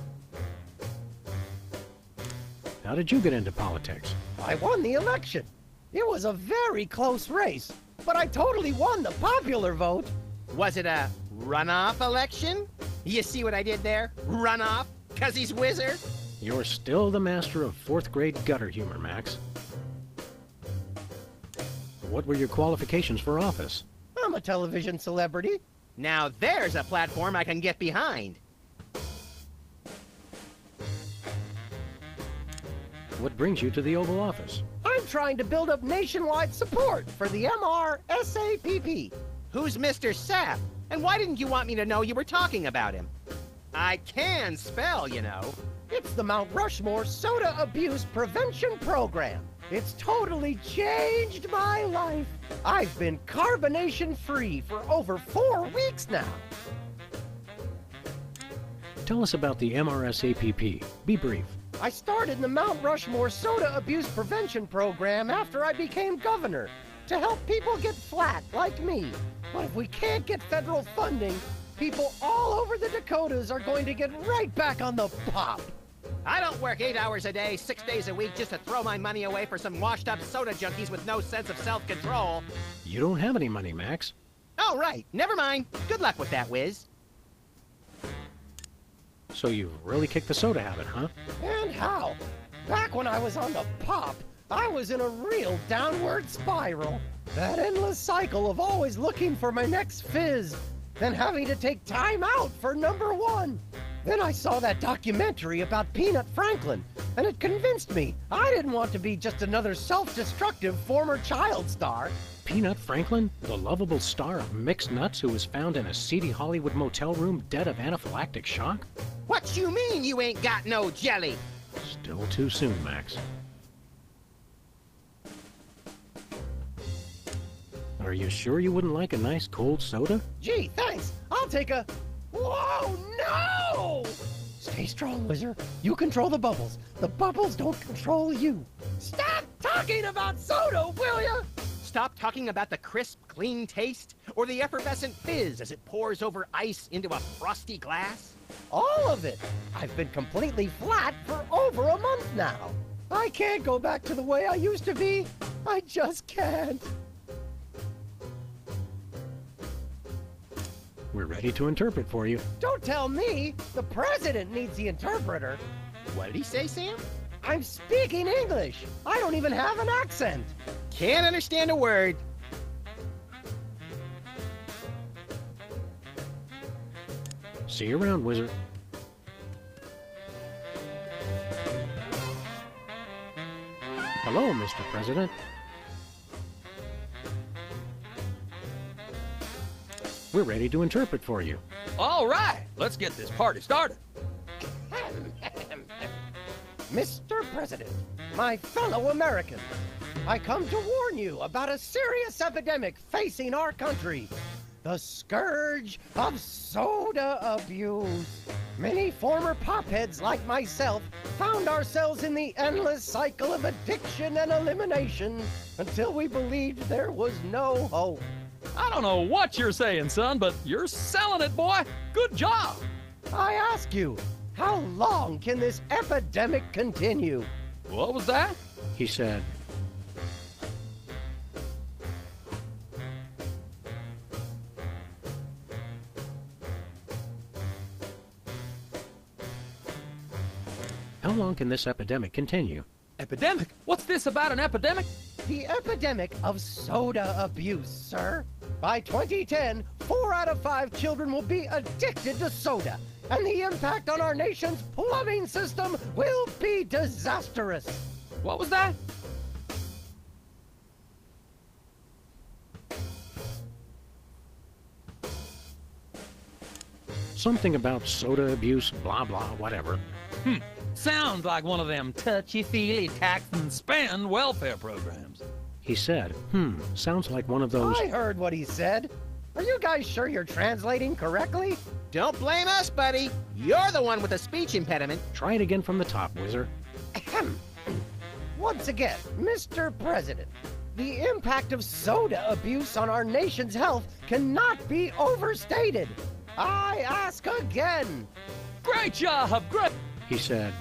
How did you get into politics?
I won the election. It was a very close race, but I totally won the popular vote.
Was it a runoff election? You see what I did there? Runoff? 'Cause he's Whizzer?
You're still the master of 4th grade gutter humor, Max. What were your qualifications for office?
I'm a television celebrity.
Now there's a platform I can get behind.
What brings you to the Oval Office?
I'm trying to build up nationwide support for the MRSAPP.
Who's Mr. Sapp? And why didn't you want me to know you were talking about him? I can spell, you know.
It's the Mount Rushmore Soda Abuse Prevention Program. It's totally changed my life. I've been carbonation-free for over 4 weeks now.
Tell us about the MRSAPP. Be brief.
I started the Mount Rushmore Soda Abuse Prevention Program after I became governor to help people get flat like me. But if we can't get federal funding, people all over the Dakotas are going to get right back on the pop.
I don't work 8 hours a day, 6 days a week just to throw my money away for some washed-up soda junkies with no sense of self-control.
You don't have any money, Max.
Oh, right. Never mind. Good luck with that, Whiz.
So you've really kicked the soda habit, huh?
And how? Back when I was on the pop, I was in a real downward spiral. That endless cycle of always looking for my next fizz, then having to take time out for #1. Then I saw that documentary about Peanut Franklin, and it convinced me I didn't want to be just another self-destructive former child star.
Peanut Franklin, the lovable star of Mixed Nuts who was found in a seedy Hollywood motel room dead of anaphylactic shock?
What you mean you ain't got no jelly?
Still too soon, Max. Are you sure you wouldn't like a nice cold soda?
Gee, thanks. I'll take a... Whoa, no! Stay strong, Whizzer. You control the bubbles. The bubbles don't control you. Stop talking about soda, will ya?
Stop talking about the crisp, clean taste, or the effervescent fizz as it pours over ice into a frosty glass?
All of it. I've been completely flat for over a month now. I can't go back to the way I used to be. I just can't.
We're ready to interpret for you.
Don't tell me. The president needs the interpreter.
What did he say, Sam?
I'm speaking English. I don't even have an accent.
Can't understand a word.
See you around, Wizard. Hello, Mr. President. We're ready to interpret for you.
All right, let's get this party started.
Mr. President, my fellow Americans, I come to warn you about a serious epidemic facing our country. The scourge of soda abuse. Many former popheads like myself found ourselves in the endless cycle of addiction and elimination until we believed there was no hope.
I don't know what you're saying, son, but you're selling it, boy. Good job.
I ask you, how long can this epidemic continue?
What was that?
He said, how long can this epidemic continue?
Epidemic? What's this about an epidemic?
The epidemic of soda abuse, sir. By 2010, 4 out of 5 children will be addicted to soda, and the impact on our nation's plumbing system will be disastrous.
What was that?
Something about soda abuse, blah, blah, whatever.
Sounds like one of them touchy-feely tax and spend welfare programs.
He said, sounds like one of those...
I heard what he said. Are you guys sure you're translating correctly?
Don't blame us, buddy. You're the one with a speech impediment.
Try it again from the top, Whizzer.
Ahem. Once again, Mr. President, the impact of soda abuse on our nation's health cannot be overstated. I ask again.
Great job, great.
He said,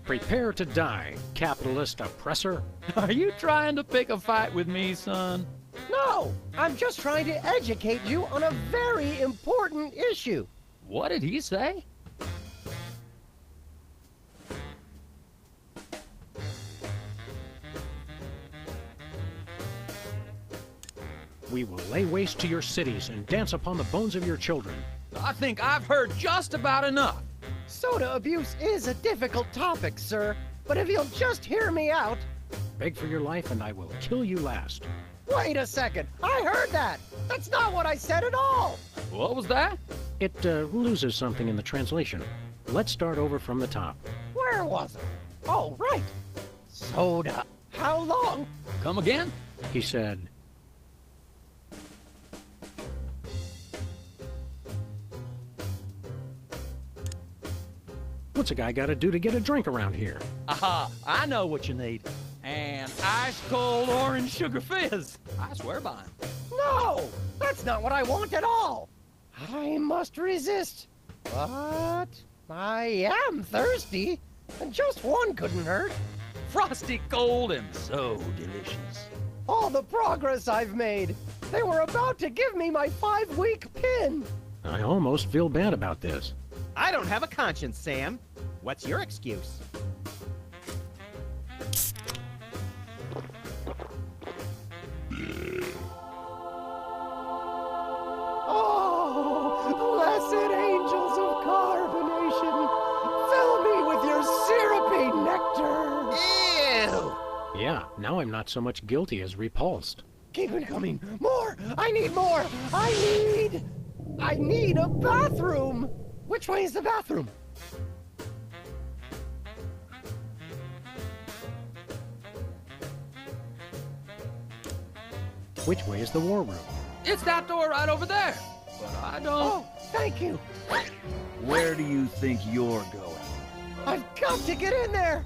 prepare to die, capitalist oppressor.
Are you trying to pick a fight with me, son?
No, I'm just trying to educate you on a very important issue.
What did he say?
We will lay waste to your cities and dance upon the bones of your children.
I think I've heard just about enough.
Soda abuse is a difficult topic, sir, but if you'll just hear me out...
Beg for your life and I will kill you last.
Wait a second, I heard that! That's not what I said at all!
What was that?
It loses something in the translation. Let's start over from the top.
Where was it? Oh, right. Soda. How long?
Come again?
He said, what's a guy got to do to get a drink around here?
Aha, I know what you need. An ice-cold orange sugar fizz. I swear by him.
No! That's not what I want at all! I must resist. But I am thirsty, and just one couldn't hurt.
Frosty cold and so delicious.
All the progress I've made. They were about to give me my 5-week pin.
I almost feel bad about this.
I don't have a conscience, Sam. What's your excuse?
Oh, blessed angels of carbonation, fill me with your syrupy nectar.
Ew!
Yeah, now I'm not so much guilty as repulsed.
Keep it coming. More! I need more! I need a bathroom! Which way is the bathroom?
Which way is the war room?
It's that door right over there. But I don't...
Oh, thank you.
Where do you think you're going?
I've got to get in there!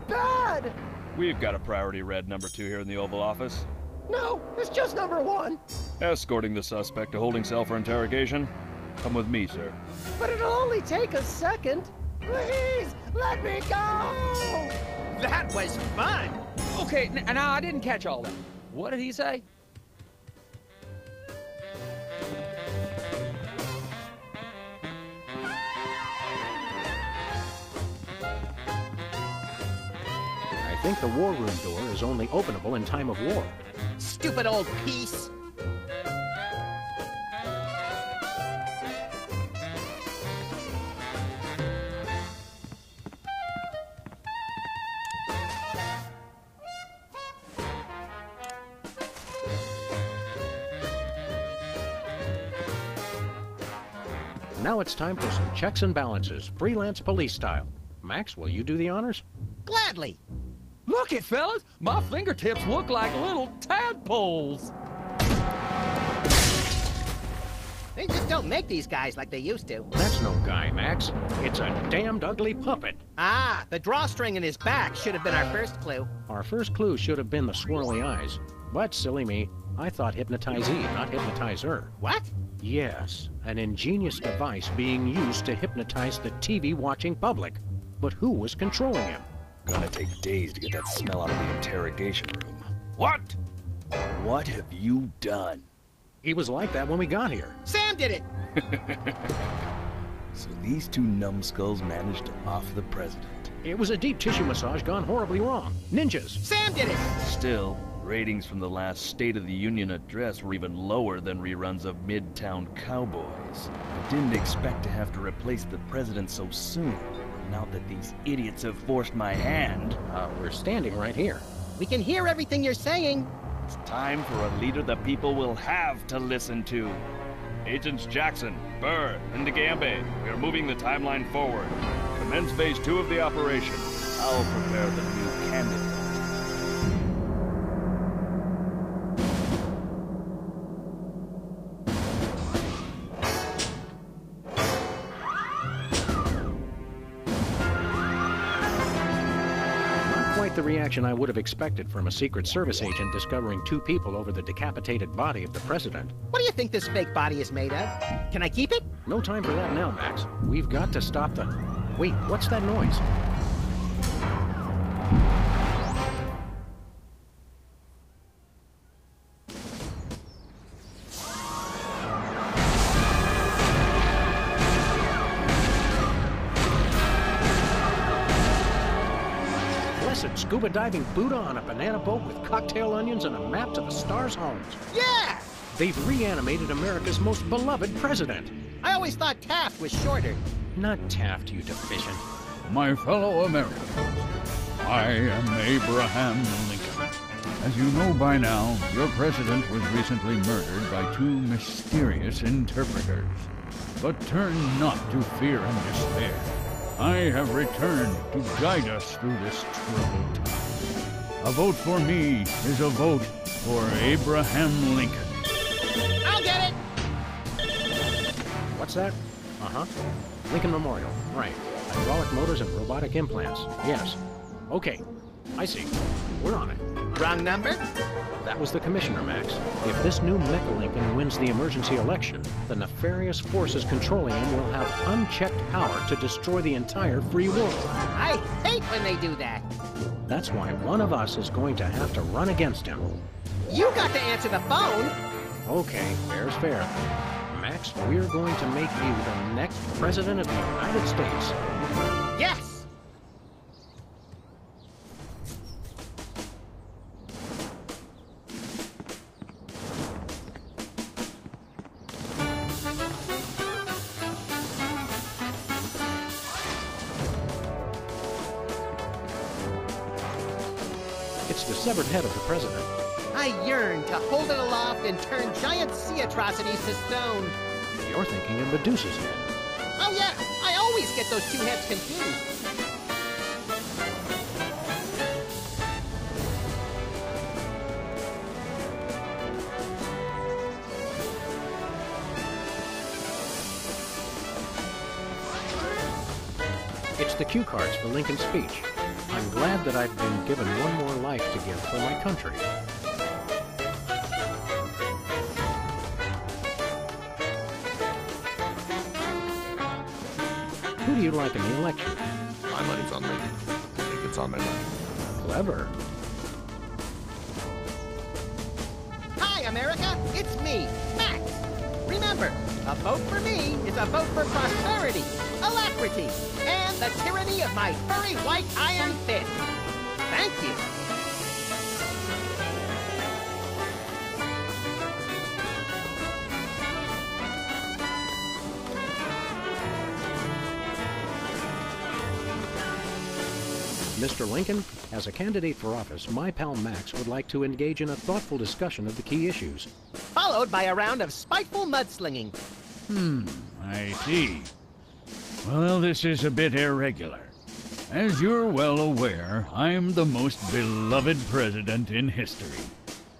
Bad!
We've got a priority red number 2 here in the Oval Office.
No, it's just number 1.
Escorting the suspect to holding cell for interrogation. Come with me, sir.
But it'll only take a second. Please, let me go!
That was fun!
Okay, now I didn't catch all that. What did he say?
I think the war room door is only openable in time of war.
Stupid old piece!
Now it's time for some checks and balances, freelance police style. Max, will you do the honors?
Gladly.
Look it, fellas! My fingertips look like little tadpoles!
They just don't make these guys like they used to.
That's no guy, Max. It's a damned ugly puppet.
Ah, the drawstring in his back should have been our first clue.
Our first clue should have been the swirly eyes. But, silly me, I thought hypnotizee, not hypnotizer.
What?
Yes, an ingenious device being used to hypnotize the TV-watching public. But who was controlling him?
Gonna take days to get that smell out of the interrogation room. What? What have you done?
He was like that when we got here.
Sam did it!
So these two numbskulls managed to off the president.
It was a deep tissue massage gone horribly wrong. Ninjas!
Sam did it!
Still, ratings from the last State of the Union address were even lower than reruns of Midtown Cowboys. I didn't expect to have to replace the president so soon. Now that these idiots have forced my hand...
we're standing right here.
We can hear everything you're saying.
It's time for a leader the people will have to listen to. Agents Jackson, Burr, and DeGambe, we are moving the timeline forward. Commence phase 2 of the operation. I'll prepare the new candidate.
The reaction I would have expected from a Secret Service agent discovering two people over the decapitated body of the president.
What do you think this fake body is made of? Can I keep it?
No time for that now, Max. We've got to stop the... Wait, what's that noise? Scuba diving Buddha on a banana boat with cocktail onions and a map to the stars' homes.
Yeah!
They've reanimated America's most beloved president.
I always thought Taft was shorter.
Not Taft, you deficient.
My fellow Americans, I am Abraham Lincoln. As you know by now, your president was recently murdered by two mysterious interpreters. But turn not to fear and despair. I have returned to guide us through this troubled time. A vote for me is a vote for Abraham Lincoln.
I'll get it!
What's that? Uh-huh. Lincoln Memorial. Right. Hydraulic motors and robotic implants. Yes. Okay. I see. We're on it.
Wrong number?
That was the commissioner, Max. If this new Mecha Lincoln wins the emergency election, the nefarious forces controlling him will have unchecked power to destroy the entire free world.
I hate when they do that.
That's why one of us is going to have to run against him.
You got to answer the phone.
Okay, fair's fair. Max, we're going to make you the next president of the United States.
Yes!
It's the severed head of the president.
I yearn to hold it aloft and turn giant sea atrocities to stone.
You're thinking of Medusa's head.
Oh yeah, I always get those two heads confused.
It's the cue cards for Lincoln's speech. I'm glad that I've been given one more life to give for my country. Who do you like in the election?
My money's on Lincoln. I think it's on my money.
Clever.
Hi, America. It's me, Max. Remember, a vote for me is a vote for prosperity, alacrity, and the tyranny of my furry white iron fist. Thank you.
Mr. Lincoln, as a candidate for office, my pal Max would like to engage in a thoughtful discussion of the key issues.
Followed by a round of spiteful mudslinging.
I see. Well, this is a bit irregular. As you're well aware, I'm the most beloved president in history.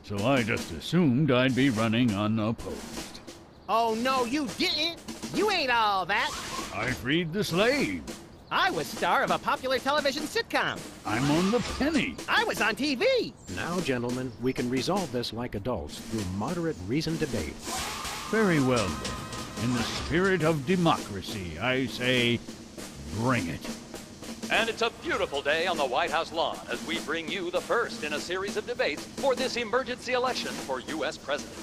So I just assumed I'd be running unopposed.
Oh, no, you didn't. You ain't all that.
I freed the slave.
I was star of a popular television sitcom.
I'm on the penny.
I was on TV.
Now, gentlemen, we can resolve this like adults through moderate reasoned debate.
Very well, then. In the spirit of democracy, I say, bring it.
And it's a beautiful day on the White House lawn as we bring you the first in a series of debates for this emergency election for U.S. President.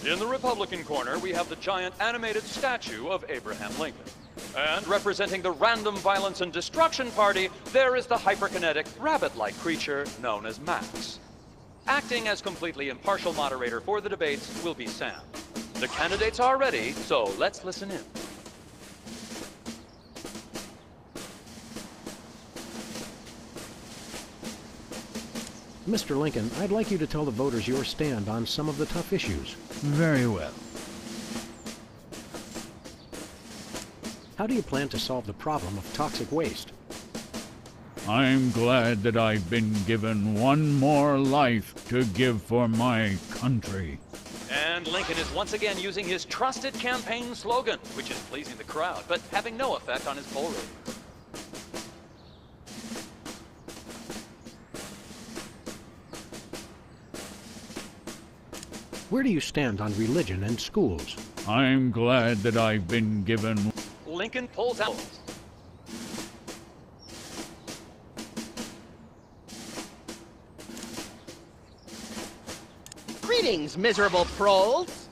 In the Republican corner, we have the giant animated statue of Abraham Lincoln. And representing the Random Violence and Destruction Party, there is the hyperkinetic, rabbit-like creature known as Max. Acting as completely impartial moderator for the debates will be Sam. The candidates are ready, so let's listen in.
Mr. Lincoln, I'd like you to tell the voters your stand on some of the tough issues.
Very well.
How do you plan to solve the problem of toxic waste?
I'm glad that I've been given one more life to give for my country.
And Lincoln is once again using his trusted campaign slogan, which is pleasing the crowd, but having no effect on his poll rating.
Where do you stand on religion and schools?
I'm glad that I've been given...
Lincoln pulls out.
Greetings, miserable proles.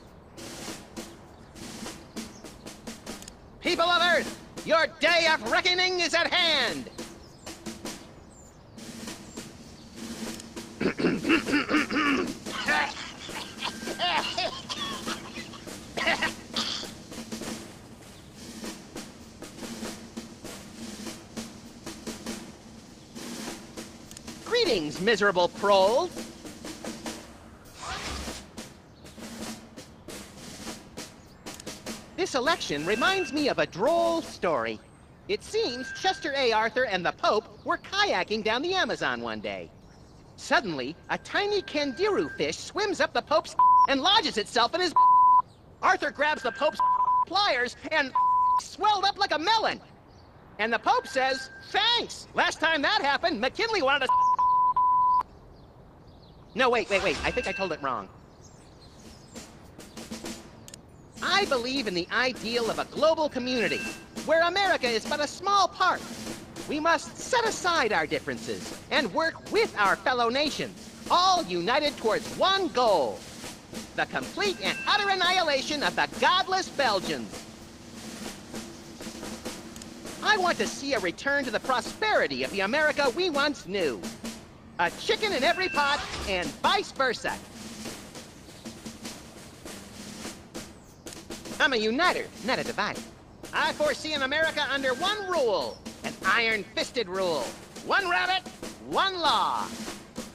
People of Earth, your day of reckoning is at hand. Greetings, miserable proles. This election reminds me of a droll story. It seems Chester A. Arthur and the Pope were kayaking down the Amazon one day. Suddenly, a tiny candiru fish swims up the Pope's and lodges itself in his. Arthur grabs the Pope's pliers and swelled up like a melon. And the Pope says, "Thanks! Last time that happened, McKinley wanted to." No, wait. I think I told it wrong. I believe in the ideal of a global community, where America is but a small part. We must set aside our differences and work with our fellow nations, all united towards one goal: the complete and utter annihilation of the godless Belgians. I want to see a return to the prosperity of the America we once knew. A chicken in every pot, and vice versa. I'm a uniter, not a divider. I foresee an America under one rule, an iron-fisted rule. One rabbit, one law.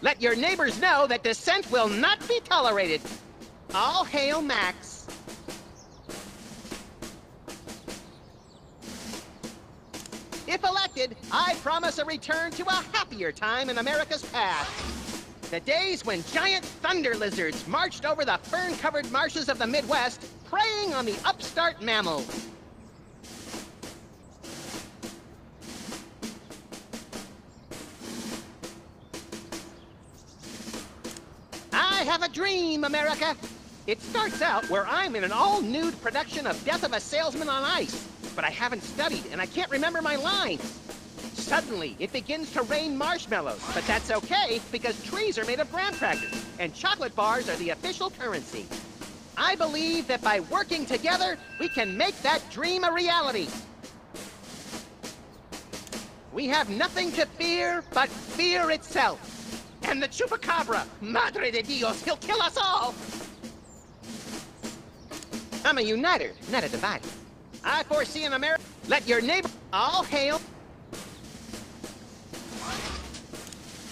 Let your neighbors know that dissent will not be tolerated. All hail Max. If elected, I promise a return to a happier time in America's past. The days when giant thunder lizards marched over the fern-covered marshes of the Midwest, preying on the upstart mammals. I have a dream, America. It starts out where I'm in an all-nude production of Death of a Salesman on Ice, but I haven't studied and I can't remember my lines. Suddenly, it begins to rain marshmallows, but that's okay because trees are made of graham crackers and chocolate bars are the official currency. I believe that by working together, we can make that dream a reality. We have nothing to fear but fear itself. And the Chupacabra, Madre de Dios, he'll kill us all. I'm a uniter, not a divider. I foresee an America. Let your neighbor. All hail.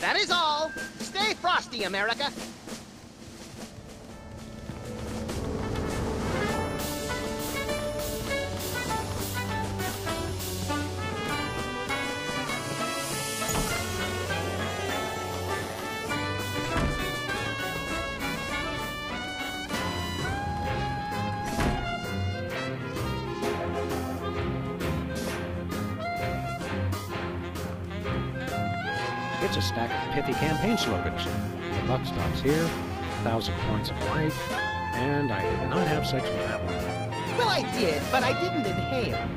That is all. Stay frosty, America.
It's a stack of pithy campaign slogans. The buck stops here, 1,000 points of light, and I did not have sex with that one.
Well, I did, but I didn't inhale.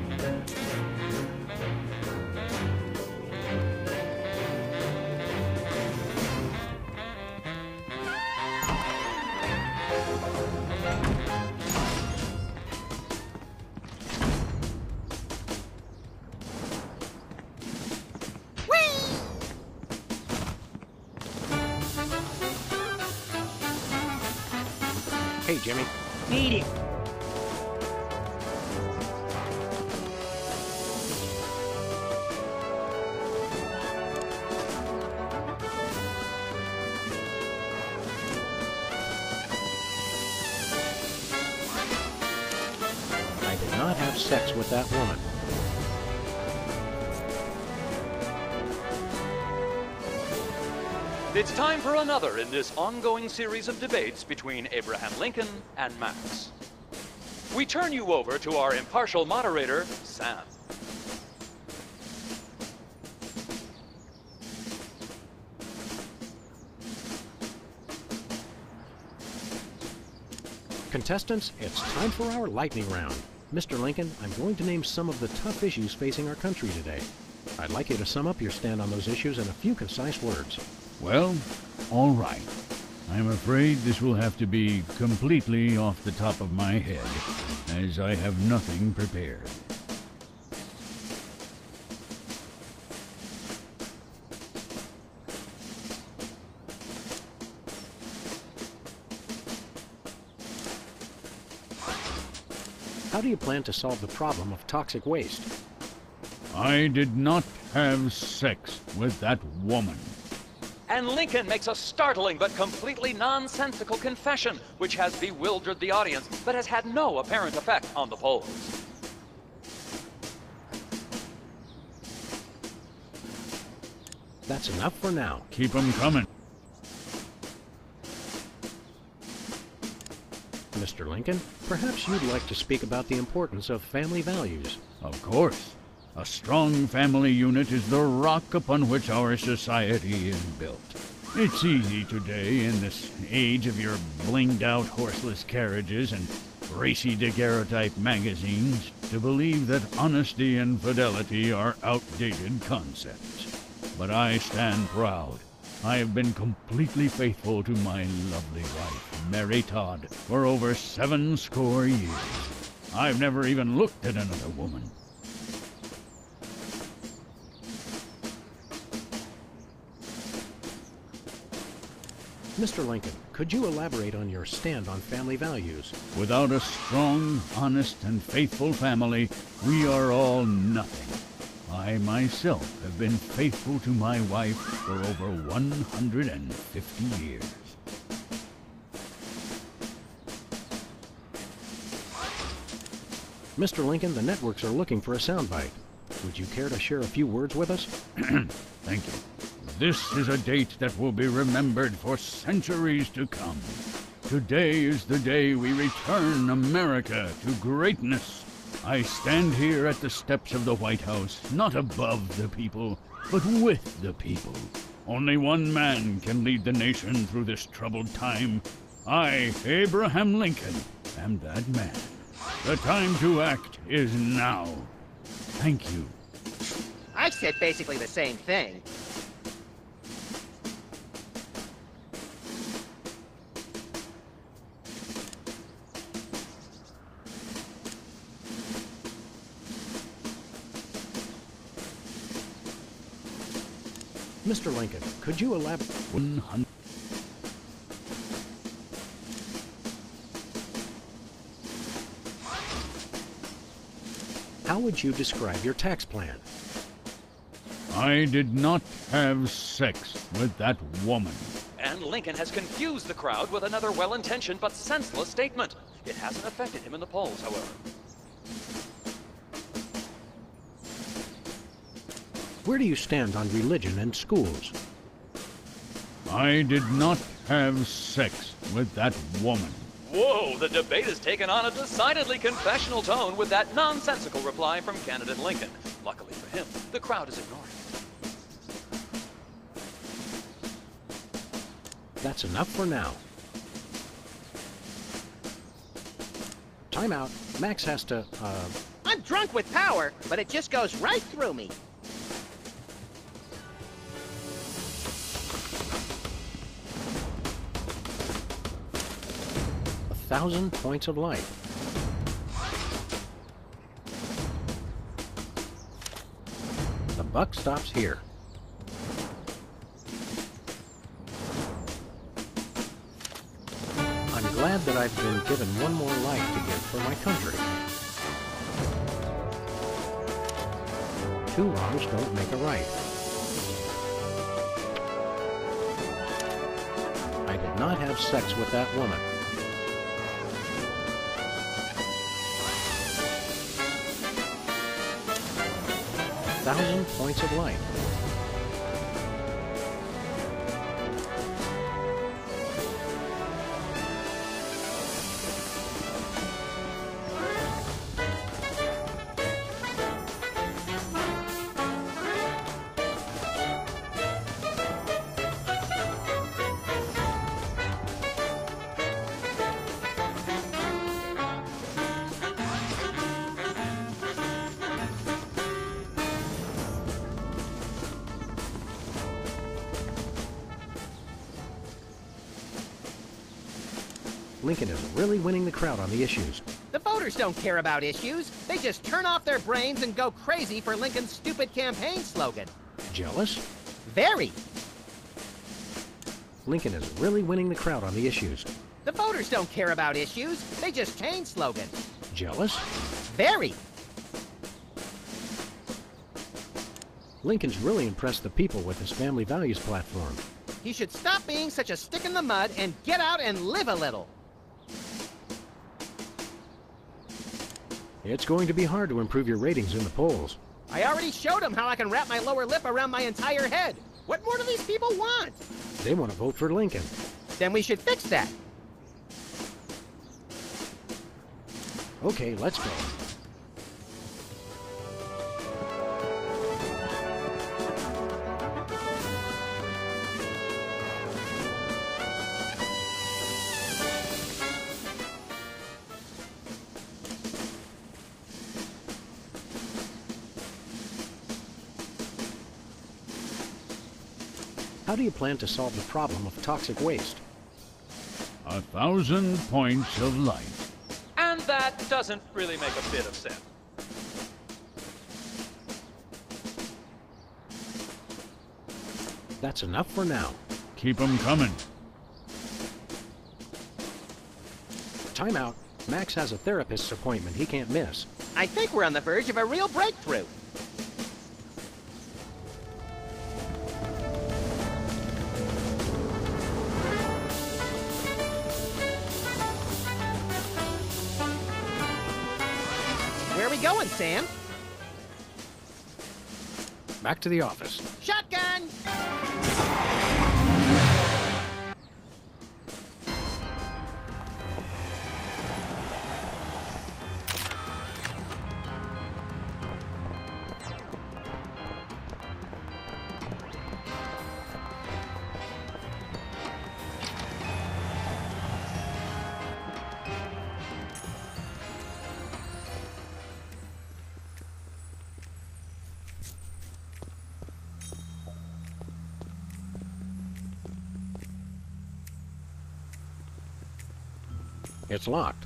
Hey, Jimmy.
Need it.
I did not have sex with that woman.
It's time for another in this ongoing series of debates between Abraham Lincoln and Max. We turn you over to our impartial moderator, Sam.
Contestants, it's time for our lightning round. Mr. Lincoln, I'm going to name some of the tough issues facing our country today. I'd like you to sum up your stand on those issues in a few concise words.
Well, all right. I'm afraid this will have to be completely off the top of my head, as I have nothing prepared.
How do you plan to solve the problem of toxic waste?
I did not have sex with that woman.
And Lincoln makes a startling but completely nonsensical confession, which has bewildered the audience, but has had no apparent effect on the polls.
That's enough for now.
Keep 'em coming.
Mr. Lincoln, perhaps you'd like to speak about the importance of family values.
Of course. A strong family unit is the rock upon which our society is built. It's easy today, in this age of your blinged-out horseless carriages and racy daguerreotype magazines, to believe that honesty and fidelity are outdated concepts. But I stand proud. I have been completely faithful to my lovely wife, Mary Todd, for over 70 years. I've never even looked at another woman.
Mr. Lincoln, could you elaborate on your stand on family values?
Without a strong, honest, and faithful family, we are all nothing. I myself have been faithful to my wife for over 150 years.
Mr. Lincoln, the networks are looking for a soundbite. Would you care to share a few words with us?
Thank you. This is a date that will be remembered for centuries to come. Today is the day we return America to greatness. I stand here at the steps of the White House, not above the people, but with the people. Only one man can lead the nation through this troubled time. I, Abraham Lincoln, am that man. The time to act is now. Thank you.
I said basically the same thing.
Mr. Lincoln, could you elaborate?
100.
How would you describe your tax plan?
I did not have sex with that woman.
And Lincoln has confused the crowd with another well-intentioned but senseless statement. It hasn't affected him in the polls, however.
Where do you stand on religion and schools?
I did not have sex with that woman.
Whoa, the debate has taken on a decidedly confessional tone with that nonsensical reply from candidate Lincoln. Luckily for him, the crowd is ignoring it.
That's enough for now. Time out. Max has to,
I'm drunk with power, but it just goes right through me.
a 1,000 points of light. The buck stops here. I'm glad that I've been given one more life to give for my country. 2 wrongs don't make a right. I did not have sex with that woman. A 1,000 points of light. Lincoln is really winning the crowd on the issues.
The voters don't care about issues. They just turn off their brains and go crazy for Lincoln's stupid campaign slogan.
Jealous?
Very.
Lincoln is really winning the crowd on the issues.
The voters don't care about issues. They just change slogans.
Jealous?
Very.
Lincoln's really impressed the people with his family values platform.
He should stop being such a stick in the mud and get out and live a little.
It's going to be hard to improve your ratings in the polls.
I already showed him how I can wrap my lower lip around my entire head. What more do these people want?
They want to vote for Lincoln.
Then we should fix that.
Okay, let's go. How do you plan to solve the problem of toxic waste?
1,000 points of light.
And that doesn't really make a bit of sense.
That's enough for now.
Keep 'em coming.
Time out. Max has a therapist's appointment he can't miss.
I think we're on the verge of a real breakthrough. Where are we going, Sam?
Back to the office.
Shotgun!
It's locked.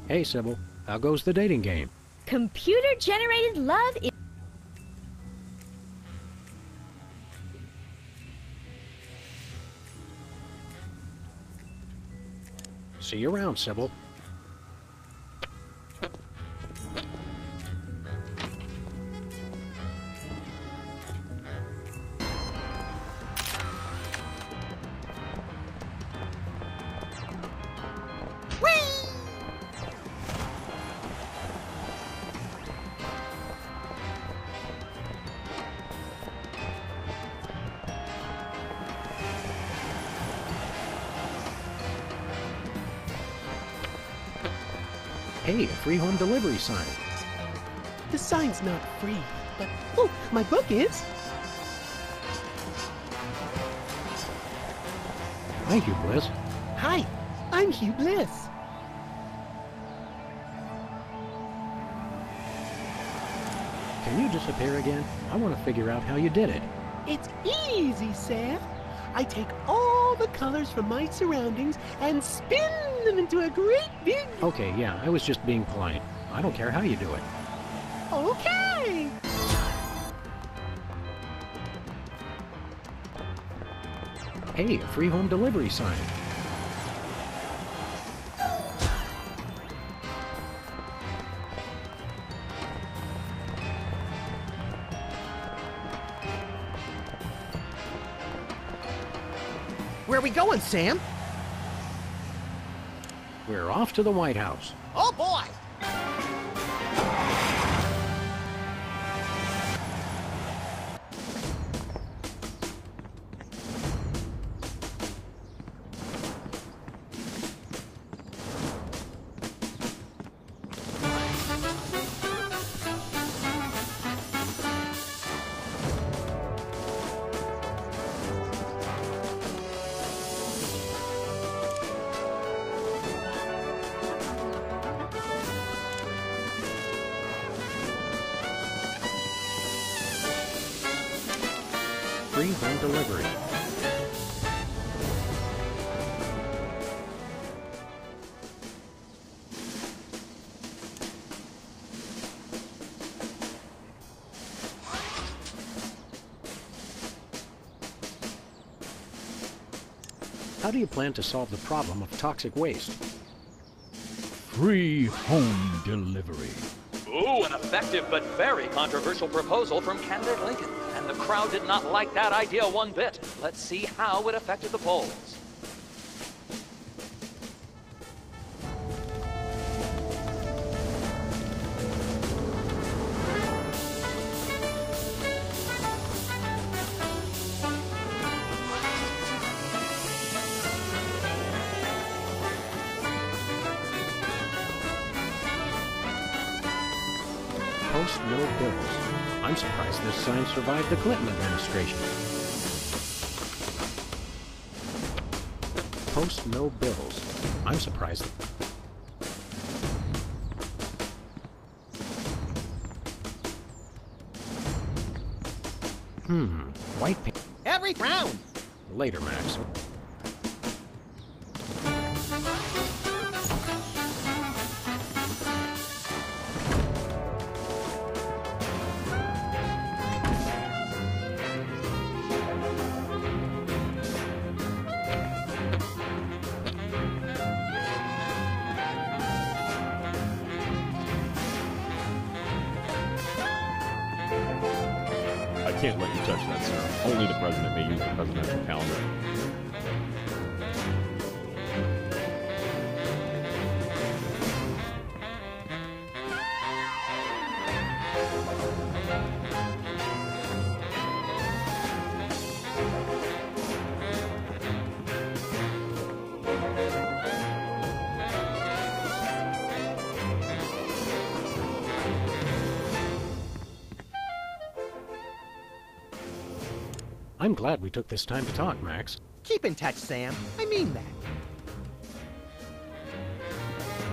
Hey, Sybil. How goes the dating game?
Computer-generated love is...
See you around, Sybil. Hey, a free home delivery sign.
The sign's not free, but oh, my book is.
Thank you, Bliss.
Hi, I'm Hugh Bliss.
Can you disappear again? I want to figure out how you did it.
It's easy, Sam. I take all the colors from my surroundings and spin them into a great big...
Okay, yeah, I was just being polite. I don't care how you do it.
Okay!
Hey, a free home delivery sign.
Where are we going, Sam?
We're off to the White House.
Oh, boy!
Free home delivery. How do you plan to solve the problem of toxic waste?
Free home delivery.
Ooh, an effective but very controversial proposal from candidate Lincoln. And the crowd did not like that idea one bit. Let's see how it affected the polls.
Post no bills. I'm surprised this sign survived the Clinton administration. Post no bills. I'm surprised. White paint.
Every round!
Later, Max.
I can't let you touch that, sir. Only the president may use the presidential calendar.
I'm glad we took this time to talk, Max.
Keep in touch, Sam. I mean that.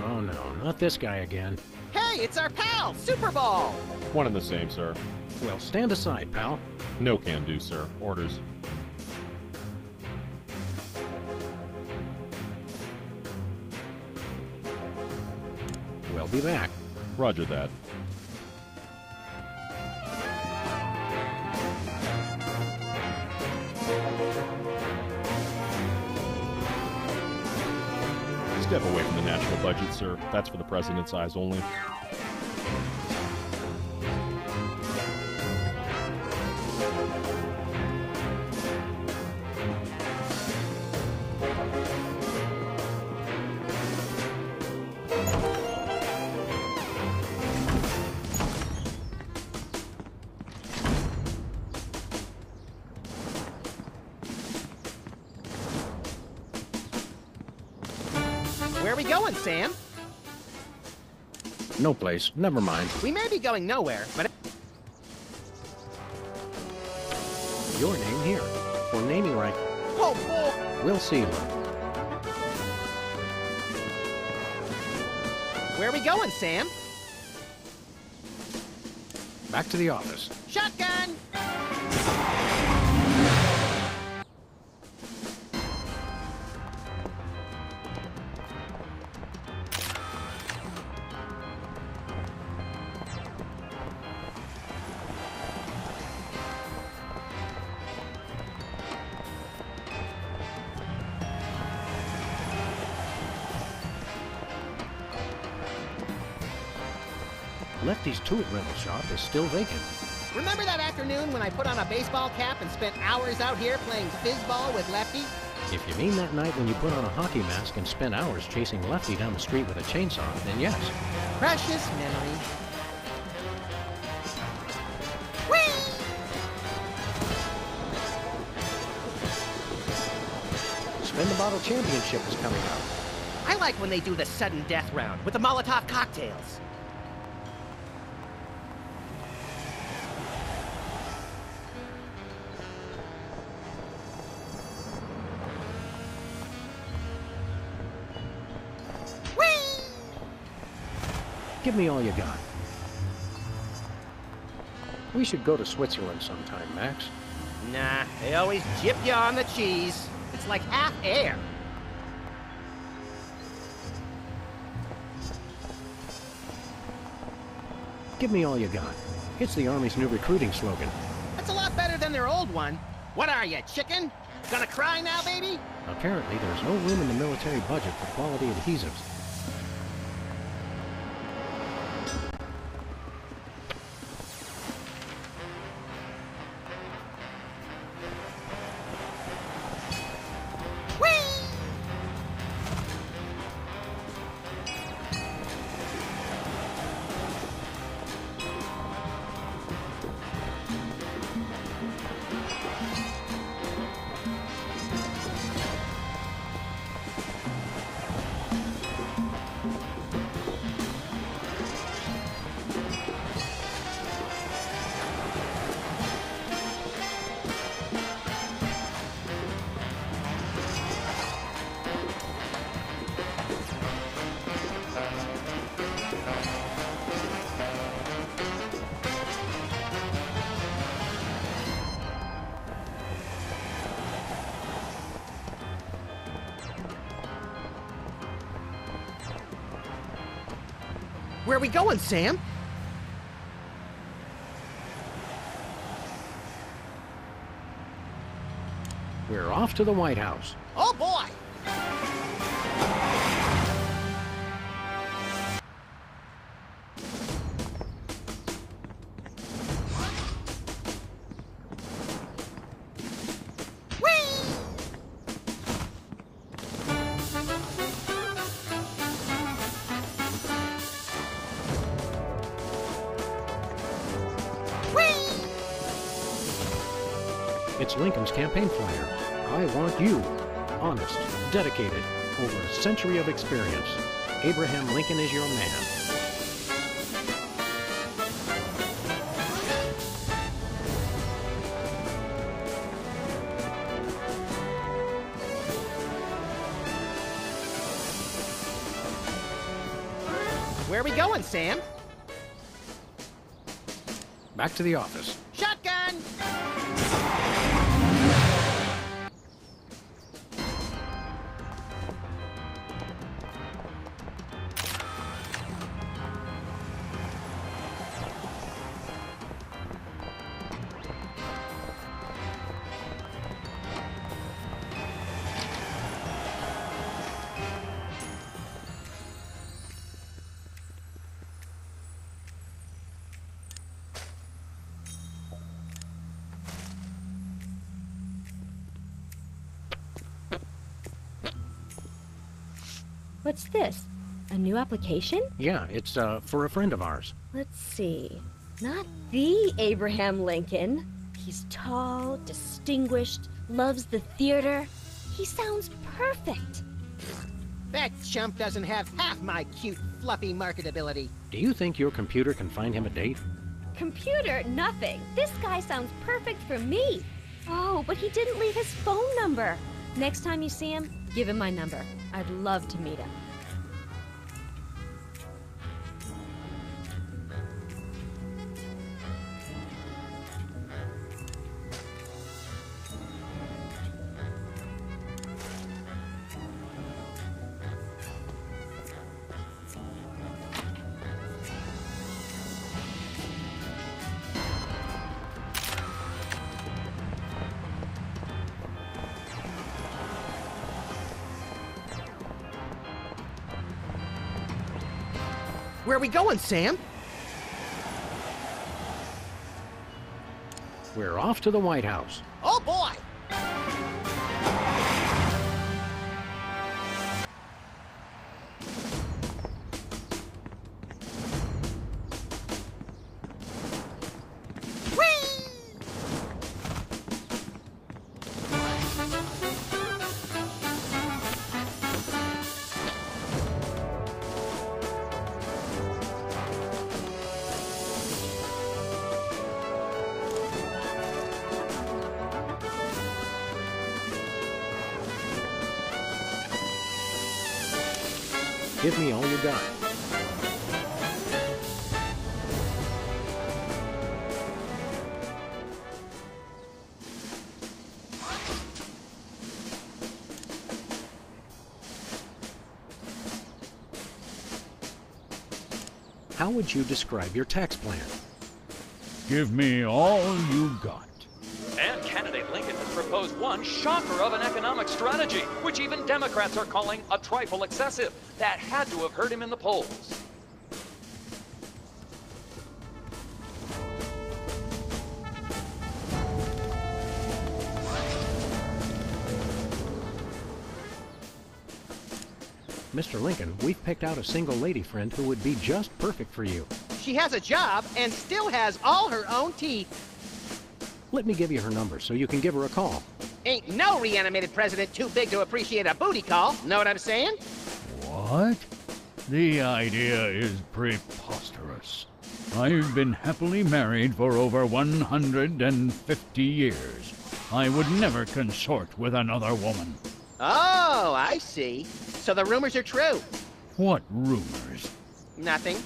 Oh no, not this guy again.
Hey, it's our pal, Super Ball!
One and the same, sir.
Well, stand aside, pal.
No can do, sir. Orders.
We'll be back.
Roger that. Step away from the national budget, sir. That's for the president's eyes only.
Where are we going, Sam?
No place. Never mind.
We may be going nowhere, but...
Your name here. For naming right.
Oh, boy!
Will Sealer.
Where are we going, Sam?
Back to the office.
Shotgun!
Lefty's tool rental shop is still vacant.
Remember that afternoon when I put on a baseball cap and spent hours out here playing fizzball with Lefty?
If you mean that night when you put on a hockey mask and spent hours chasing Lefty down the street with a chainsaw, then yes.
Precious memory.
Spin the Bottle Championship is coming up.
I like when they do the sudden death round with the Molotov cocktails.
Give me all you got. We should go to Switzerland sometime, Max.
Nah, they always jip you on the cheese. It's like half air.
Give me all you got. It's the Army's new recruiting slogan.
That's a lot better than their old one. What are you, chicken? Gonna cry now, baby?
Apparently, there's no room in the military budget for quality adhesives.
Where are we going, Sam?
We're off to the White House.
Oh, boy!
It's Lincoln's campaign flyer. I want you. Honest, dedicated, over a century of experience. Abraham Lincoln is your man.
Where are we going, Sam?
Back to the office.
Shotgun!
What's this? A new application?
Yeah, it's for a friend of ours.
Let's see. Not the Abraham Lincoln. He's tall, distinguished, loves the theater. He sounds perfect.
That chump doesn't have half my cute, fluffy marketability.
Do you think your computer can find him a date?
Computer? Nothing. This guy sounds perfect for me. Oh, but he didn't leave his phone number. Next time you see him, give him my number. I'd love to meet him.
Where are we going, Sam?
We're off to the White House.
Oh, boy!
Give me all you got. How would you describe your tax plan?
Give me all you got.
And candidate Lincoln has proposed one shocker of an economic strategy, which even Democrats are calling a trifle excessive. That had to have hurt him in the polls.
Mr. Lincoln, we've picked out a single lady friend who would be just perfect for you.
She has a job and still has all her own teeth.
Let me give you her number so you can give her a call.
Ain't no reanimated president too big to appreciate a booty call. Know what I'm saying?
What? The idea is preposterous. I've been happily married for over 150 years. I would never consort with another woman.
Oh, I see. So the rumors are true.
What rumors?
Nothing.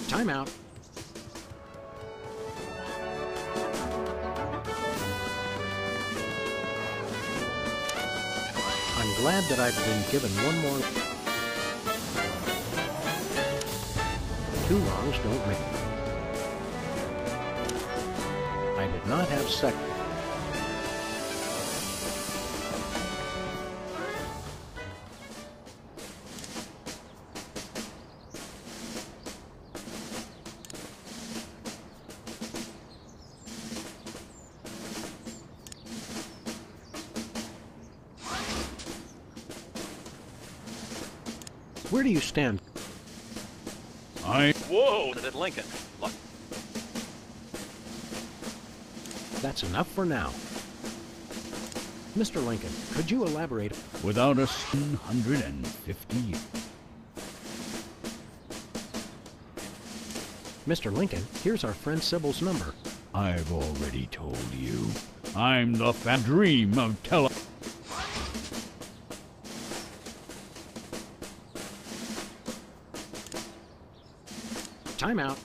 Time out. I'm glad that I've been given one more. Two wrongs don't make. I did not have sex. Where do you stand?
Whoa, President Lincoln. Look.
That's enough for now. Mr. Lincoln, could you elaborate?
Without us 150 years.
Mr. Lincoln, here's our friend Sybil's number.
I've already told you. I'm the fat dream of tele...
Time out.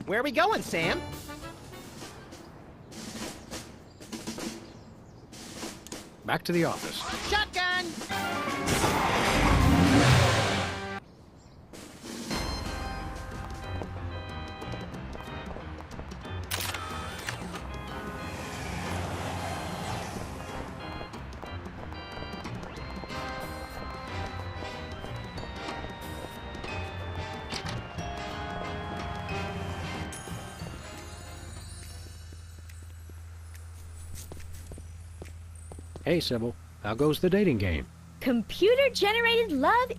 Where are we going, Sam?
Back to the office.
Shotgun!
Hey, Sybil. How goes the dating game?
Computer-generated love.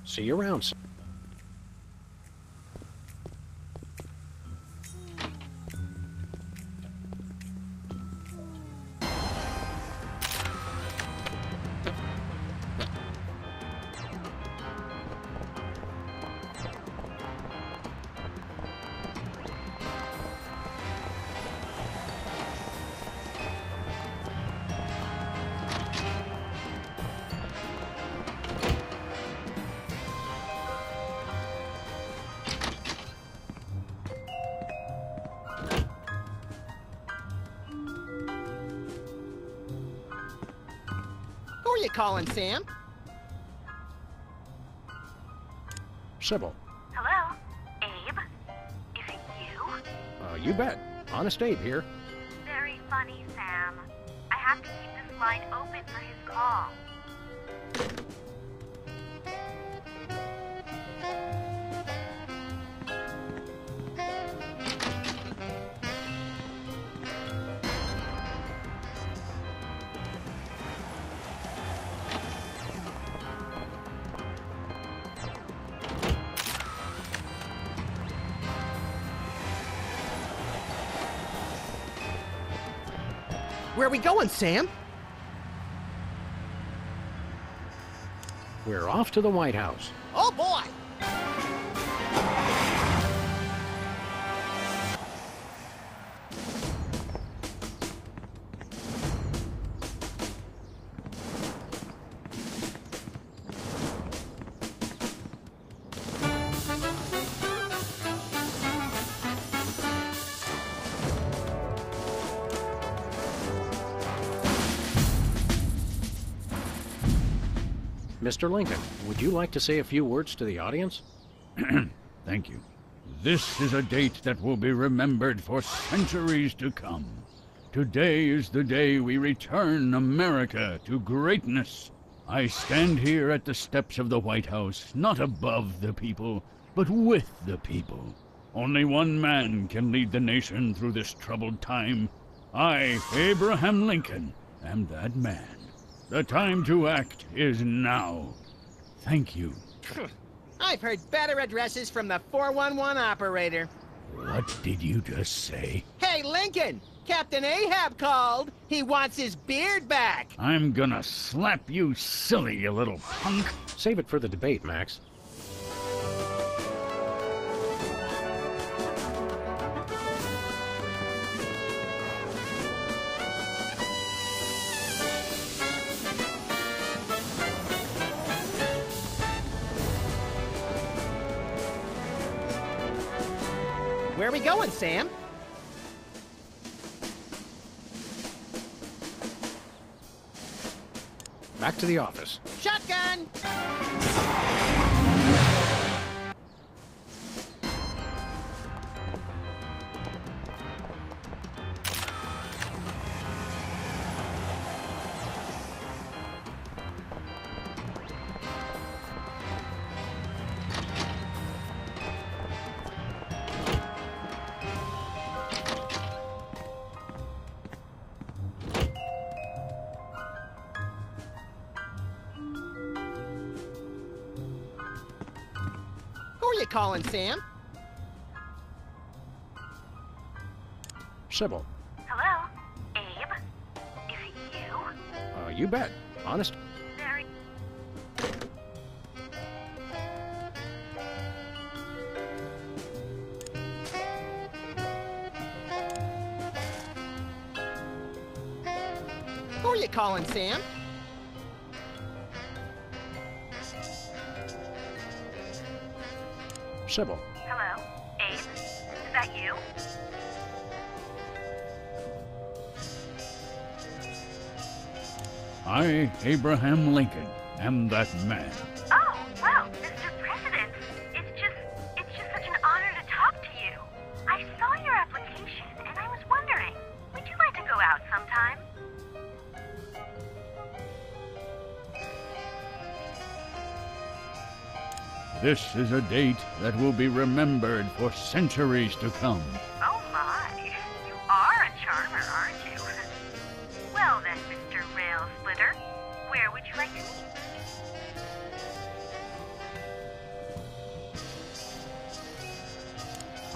See you around, sir.
Who are you calling, Sam?
Sybil.
Hello? Abe? Is it you?
You bet. Honest Abe here.
Very funny, Sam. I have to keep this line open for his call.
Where are we going, Sam?
We're off to the White House.
Oh, boy!
Mr. Lincoln, would you like to say a few words to the audience?
Thank you. This is a date that will be remembered for centuries to come. Today is the day we return America to greatness. I stand here at the steps of the White House, not above the people, but with the people. Only one man can lead the nation through this troubled time. I, Abraham Lincoln, am that man. The time to act is now. Thank you.
I've heard better addresses from the 411 operator.
What did you just say?
Hey, Lincoln! Captain Ahab called. He wants his beard back.
I'm gonna slap you silly, you little punk.
Save it for the debate, Max.
Where are we going, Sam?
Back to the office.
Shotgun! Who are you calling, Sam?
Sybil.
Hello? Abe? Is it you?
You bet. Honest.
Very...
Who are you calling, Sam?
Sybil.
Hello? Abe? Is that you?
I, Abraham Lincoln, am that man.
Oh, well, Mr. President, it's just such an honor to talk to you. I saw your application, and I was wondering, would you like to go out sometime?
This is a date that will be remembered for centuries to come.
Oh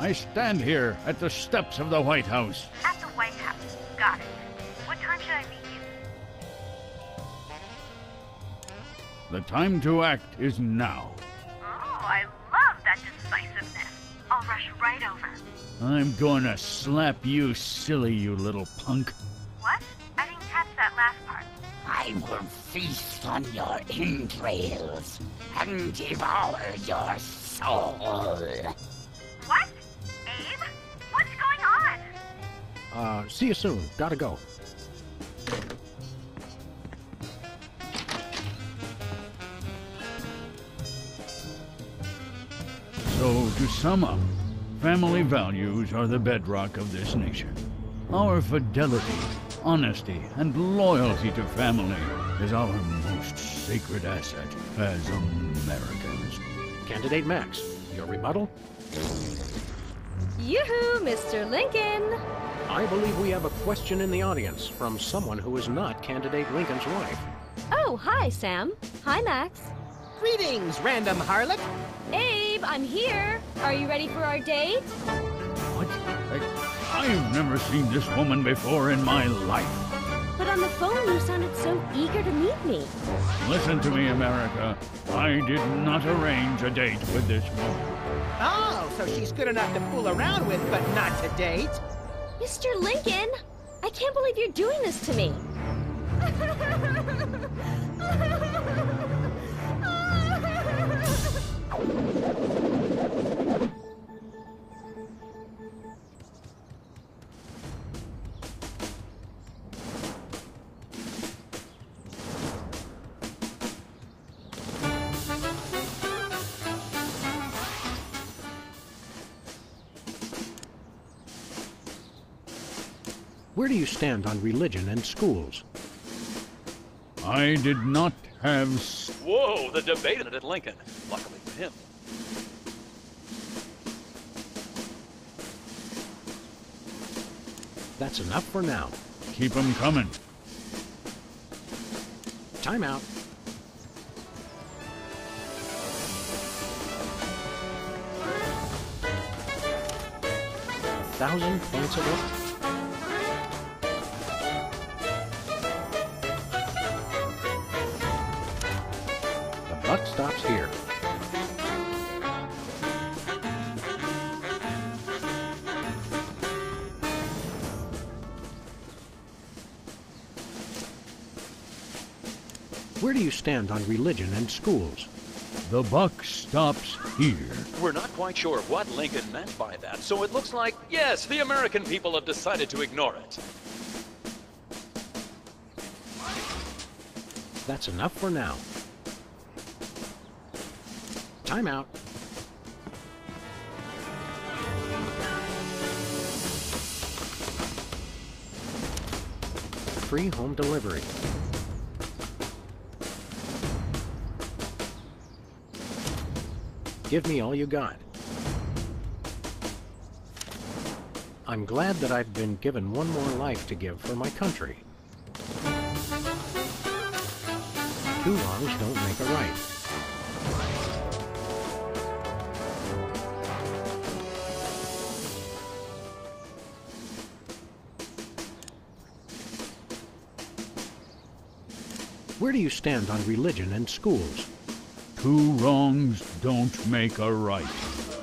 I stand here at the steps of the White House.
At the White House. Got it. What time should I meet you?
The time to act is now.
Oh, I love that decisiveness. I'll rush right over.
I'm gonna slap you silly, you little punk.
What? I didn't catch that last part.
I will feast on your entrails and devour your soul.
What? Abe? What's going on?
See you soon. Gotta go.
So, to sum up, family values are the bedrock of this nation. Our fidelity, honesty, and loyalty to family is our most sacred asset as Americans.
Candidate Max, your rebuttal?
Yoo-hoo, Mr. Lincoln!
I believe we have a question in the audience from someone who is not Candidate Lincoln's wife.
Oh, hi, Sam. Hi, Max.
Greetings, random harlot.
Abe, I'm here. Are you ready for our date?
What? I've never seen this woman before in my life.
But on the phone, you sounded so eager to meet me.
Listen to me, America. I did not arrange a date with this woman.
Oh, so she's good enough to fool around with, but not to date.
Mr. Lincoln, I can't believe you're doing this to me.
Where do you stand on religion and schools?
I did not have...
Whoa, the debate at Lincoln. Luckily for him.
That's enough for now.
Keep 'em coming.
Time out. $1,000 points of it. The buck stops here. Where do you stand on religion and schools?
The buck stops here.
We're not quite sure what Lincoln meant by that, so it looks like, yes, the American people have decided to ignore it.
That's enough for now. Time out. Free home delivery. Give me all you got. I'm glad that I've been given one more life to give for my country. Two wrongs don't make a right. Where do you stand on religion and schools?
Two wrongs don't make a right.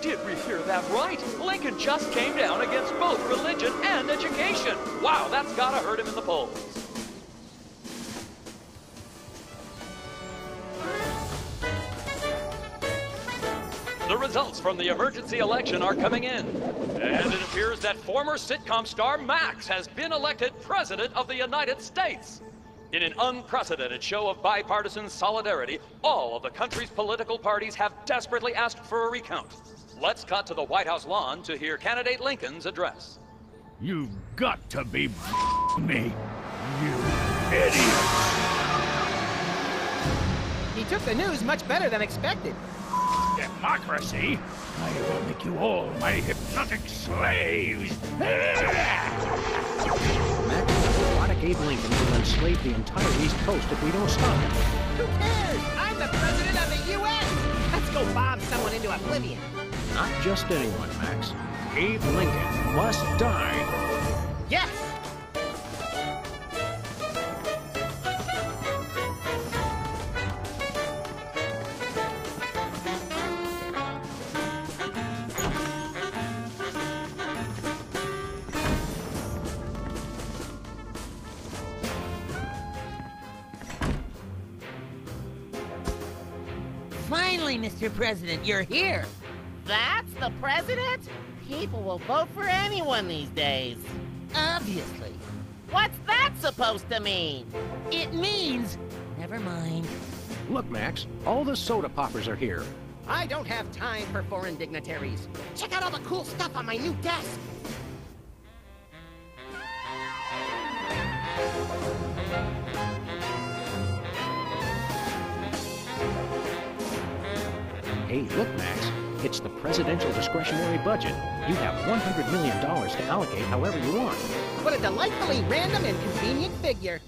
Did we hear that right? Lincoln just came down against both religion and education. Wow, that's gotta hurt him in the polls. The results from the emergency election are coming in. And it appears that former sitcom star Max has been elected President of the United States. In an unprecedented show of bipartisan solidarity, all of the country's political parties have desperately asked for a recount. Let's cut to the White House lawn to hear candidate Lincoln's address.
You've got to be me, you idiot!
He took the news much better than expected.
Democracy? I will make you all my hypnotic slaves!
Robotic Abe Lincoln will enslave the entire East Coast if we don't stop him.
Who cares? I'm the president of the U.S. Let's go bomb someone into oblivion.
Not just anyone, Max. Abe Lincoln must die.
Yes!
Finally, Mr. President, you're here.
That's the president? People will vote for anyone these days.
Obviously.
What's that supposed to mean?
It means... Never mind.
Look, Max, all the soda poppers are here.
I don't have time for foreign dignitaries. Check out all the cool stuff on my new desk.
Hey, look, Max. It's the presidential discretionary budget. You have $100 million to allocate however you want.
What a delightfully random and convenient figure.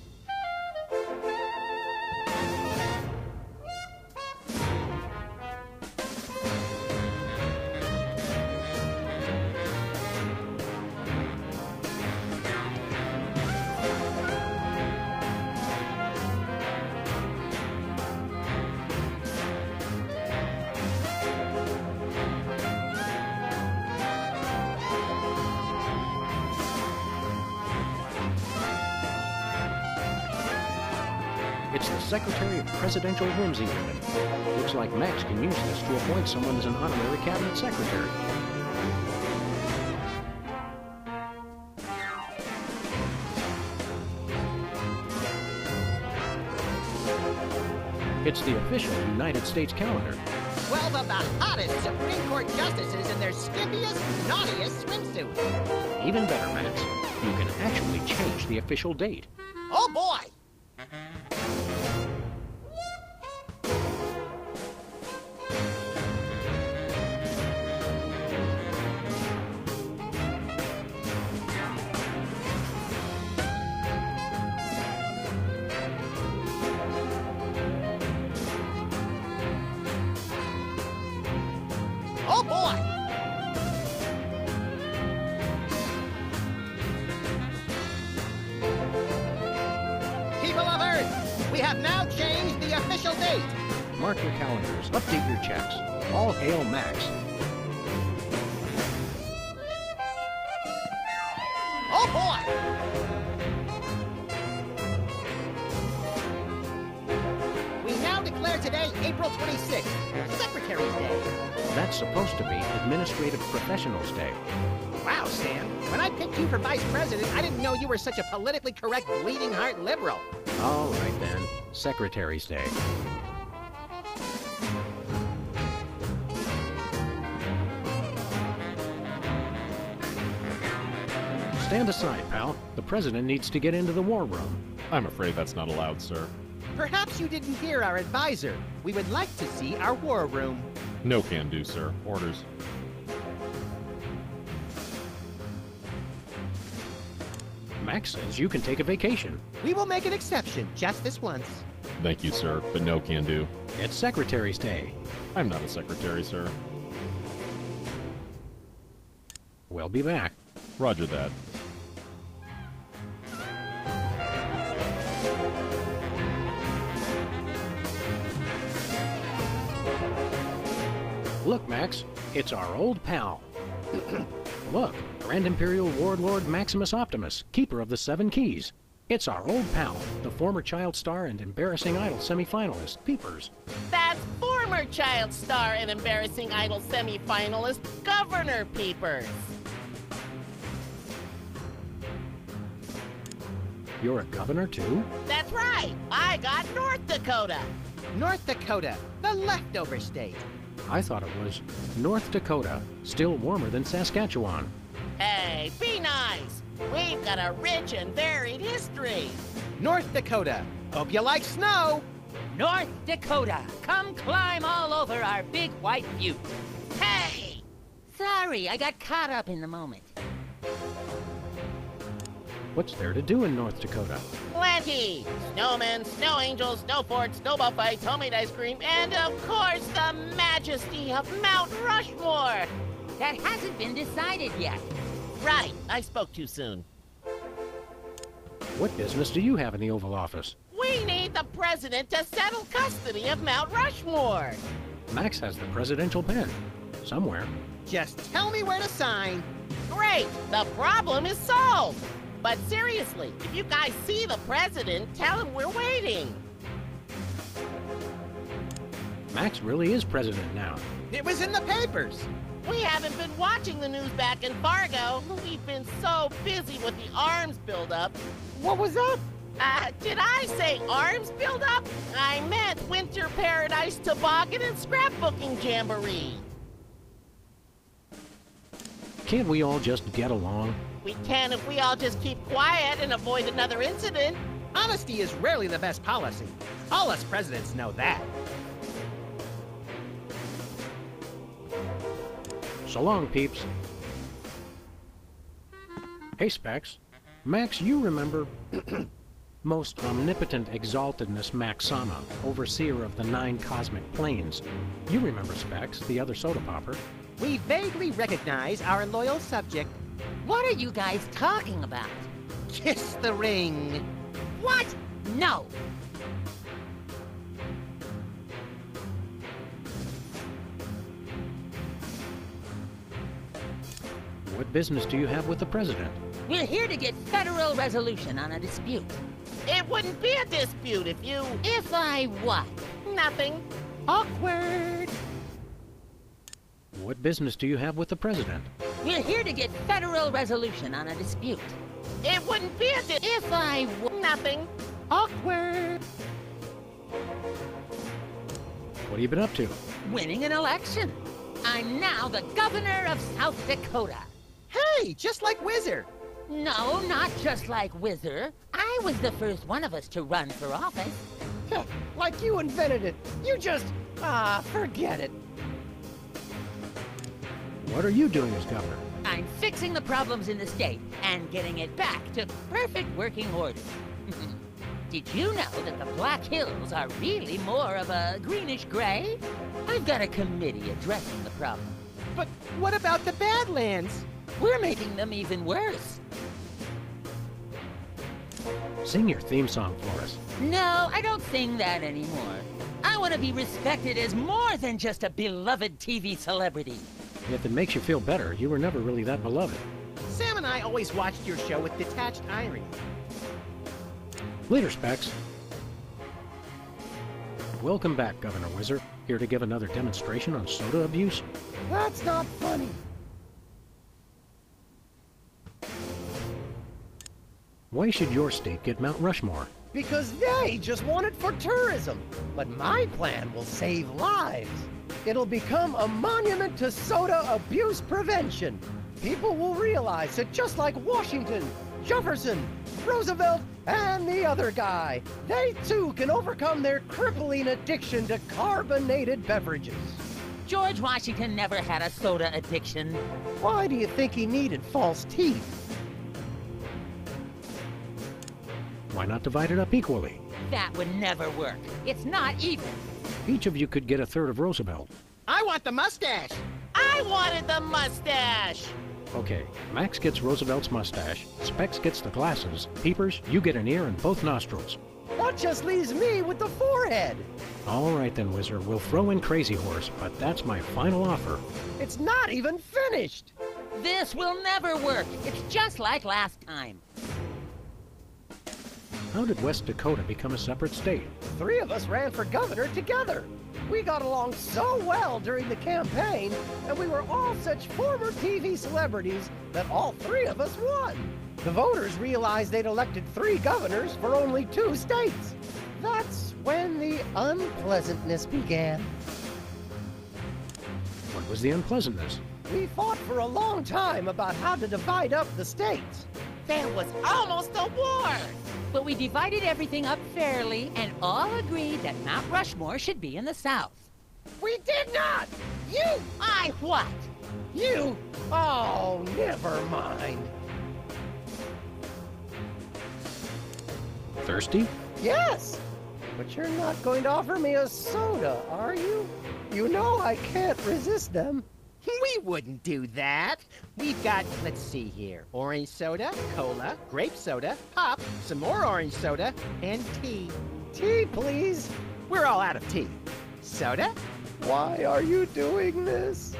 It's the Secretary of Presidential Whimsy Ribbon. Looks like Max can use this to appoint someone as an honorary cabinet secretary. It's the official United States calendar.
12 of the hottest Supreme Court justices in their skimpiest, naughtiest swimsuits.
Even better, Max. You can actually change the official date.
Oh boy! Oh boy! People of Earth, we have now changed the official date.
Mark your calendars, update your checks. All hail Max.
Oh boy! We now declare today April 26th, Secretary's Day.
That's supposed to be Administrative Professionals Day.
Wow, Stan. When I picked you for vice president, I didn't know you were such a politically correct bleeding heart liberal.
All right then, Secretary's Day. Stand aside, pal. The president needs to get into the war room.
I'm afraid that's not allowed, sir.
Perhaps you didn't hear our advisor. We would like to see our war room.
No can do, sir. Orders.
Max says you can take a vacation.
We will make an exception just this once.
Thank you, sir, but no can do.
It's Secretary's Day.
I'm not a secretary, sir.
We'll be back.
Roger that.
Look, Max, it's our old pal. Look, Grand Imperial Warlord Maximus Optimus, keeper of the Seven Keys. It's our old pal, the former Child Star and Embarrassing Idol semifinalist, Peepers.
That's former Child Star and Embarrassing Idol semifinalist, Governor Peepers.
You're a governor, too?
That's right. I got North Dakota. North Dakota, the leftover state.
I thought it was North Dakota, still warmer than Saskatchewan.
Hey, be nice. We've got a rich and varied history. North Dakota, hope you like snow.
North Dakota, come climb all over our big white butte.
Hey!
Sorry, I got caught up in the moment.
What's there to do in North Dakota?
Plenty! Snowmen, snow angels, snow forts, snowball fights, homemade ice cream, and of course the majesty of Mount Rushmore!
That hasn't been decided yet.
Right, I spoke too soon.
What business do you have in the Oval Office?
We need the president to settle custody of Mount Rushmore.
Max has the presidential pen. Somewhere.
Just tell me where to sign. Great, the problem is solved. But seriously, if you guys see the president, tell him we're waiting.
Max really is president now.
It was in the papers. We haven't been watching the news back in Fargo. We've been so busy with the arms buildup.
What was that?
Did I say arms buildup? I meant Winter Paradise Toboggan and Scrapbooking Jamboree.
Can't we all just get along?
We can if we all just keep quiet and avoid another incident.
Honesty is rarely the best policy. All us presidents know that.
So long, peeps. Hey, Specs. Max, you remember... Most omnipotent exaltedness Maxama, overseer of the 9 cosmic planes. You remember Specs, the other soda popper.
We vaguely recognize our loyal subject.
What are you guys talking about?
Kiss the ring.
What? No.
What business do you have with the president?
We're here to get federal resolution on a dispute.
It wouldn't be a dispute if you...
If I what?
Nothing. Awkward.
What business do you have with the president?
We're here to get federal resolution on a dispute.
It wouldn't be a
If I
Nothing. Awkward.
What have you been up to?
Winning an election. I'm now the governor of South Dakota.
Hey, just like Whizzer.
No, not just like Whizzer. I was the first one of us to run for office.
Like you invented it. You just... forget it.
What are you doing as governor?
I'm fixing the problems in the state and getting it back to perfect working order. Did you know that the Black Hills are really more of a greenish gray? I've got a committee addressing the problem.
But what about the Badlands?
We're making them even worse.
Sing your theme song for us.
No, I don't sing that anymore. I want to be respected as more than just a beloved TV celebrity.
If it makes you feel better, you were never really that beloved.
Sam and I always watched your show with detached irony.
Later, Specs. Welcome back, Governor Whizzer. Here to give another demonstration on soda abuse?
That's not funny.
Why should your state get Mount Rushmore?
Because they just want it for tourism. But my plan will save lives. It'll become a monument to soda abuse prevention. People will realize that just like Washington, Jefferson, Roosevelt, and the other guy, they too can overcome their crippling addiction to carbonated beverages.
George Washington never had a soda addiction.
Why do you think he needed false teeth?
Why not divide it up equally?
That would never work. It's not even.
Each of you could get a third of Roosevelt.
I want the mustache.
I wanted the mustache.
Okay, Max gets Roosevelt's mustache, Specs gets the glasses, Peepers, you get an ear and both nostrils.
That just leaves me with the forehead.
All right then, Whizzer, we'll throw in Crazy Horse, but that's my final offer.
It's not even finished.
This will never work. It's just like last time.
How did West Dakota become a separate state?
3 of us ran for governor together. We got along so well during the campaign, and we were all such former TV celebrities that all 3 of us won. The voters realized they'd elected 3 governors for only 2 states. That's when the unpleasantness began.
What was the unpleasantness?
We fought for a long time about how to divide up the states.
There was almost a war.
But we divided everything up fairly and all agreed that Mount Rushmore should be in the South.
We did not! You!
I what?
You? Oh, never mind.
Thirsty?
Yes! But you're not going to offer me a soda, are you? You know I can't resist them.
We wouldn't do that. We've got, let's see here, orange soda, cola, grape soda, pop, some more orange soda, and tea.
Tea, please.
We're all out of tea. Soda?
Why are you doing this?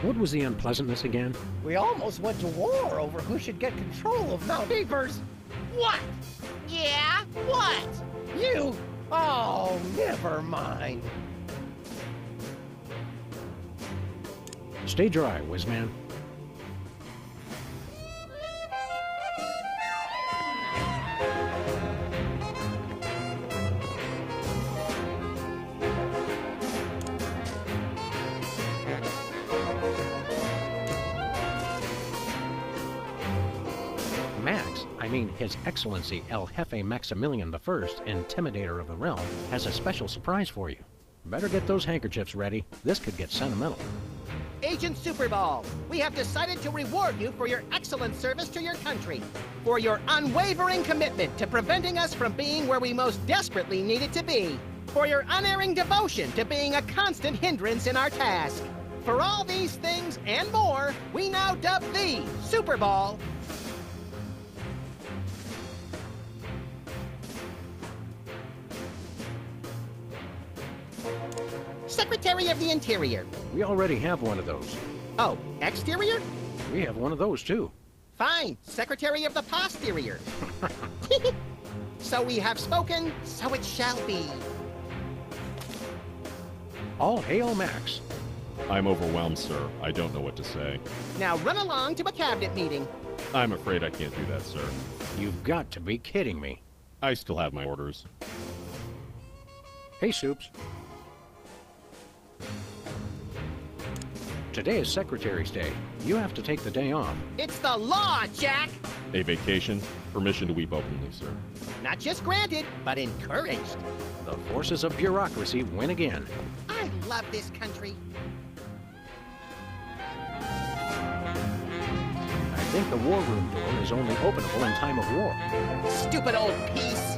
What was the unpleasantness again?
We almost went to war over who should get control of Mount Everest.
What? Yeah? What?
You? Oh, never mind.
Stay dry, Whizman. Max, I mean His Excellency El Jefe Maximilian I, Intimidator of the Realm, has a special surprise for you. Better get those handkerchiefs ready. This could get sentimental.
Agent Superball, we have decided to reward you for your excellent service to your country, for your unwavering commitment to preventing us from being where we most desperately needed to be, for your unerring devotion to being a constant hindrance in our task. For all these things and more, we now dub thee Superball. Secretary of the Interior.
We already have one of those.
Oh, exterior?
We have one of those, too.
Fine, Secretary of the Posterior. So we have spoken, so it shall be.
All hail Max.
I'm overwhelmed, sir. I don't know what to say.
Now run along to a cabinet meeting.
I'm afraid I can't do that, sir.
You've got to be kidding me.
I still have my orders.
Hey, Soups. Today is Secretary's Day. You have to take the day off.
It's the law, Jack!
A vacation? Permission to weep openly, sir.
Not just granted, but encouraged.
The forces of bureaucracy win again.
I love this country.
I think the war room door is only openable in time of war.
Stupid old piece!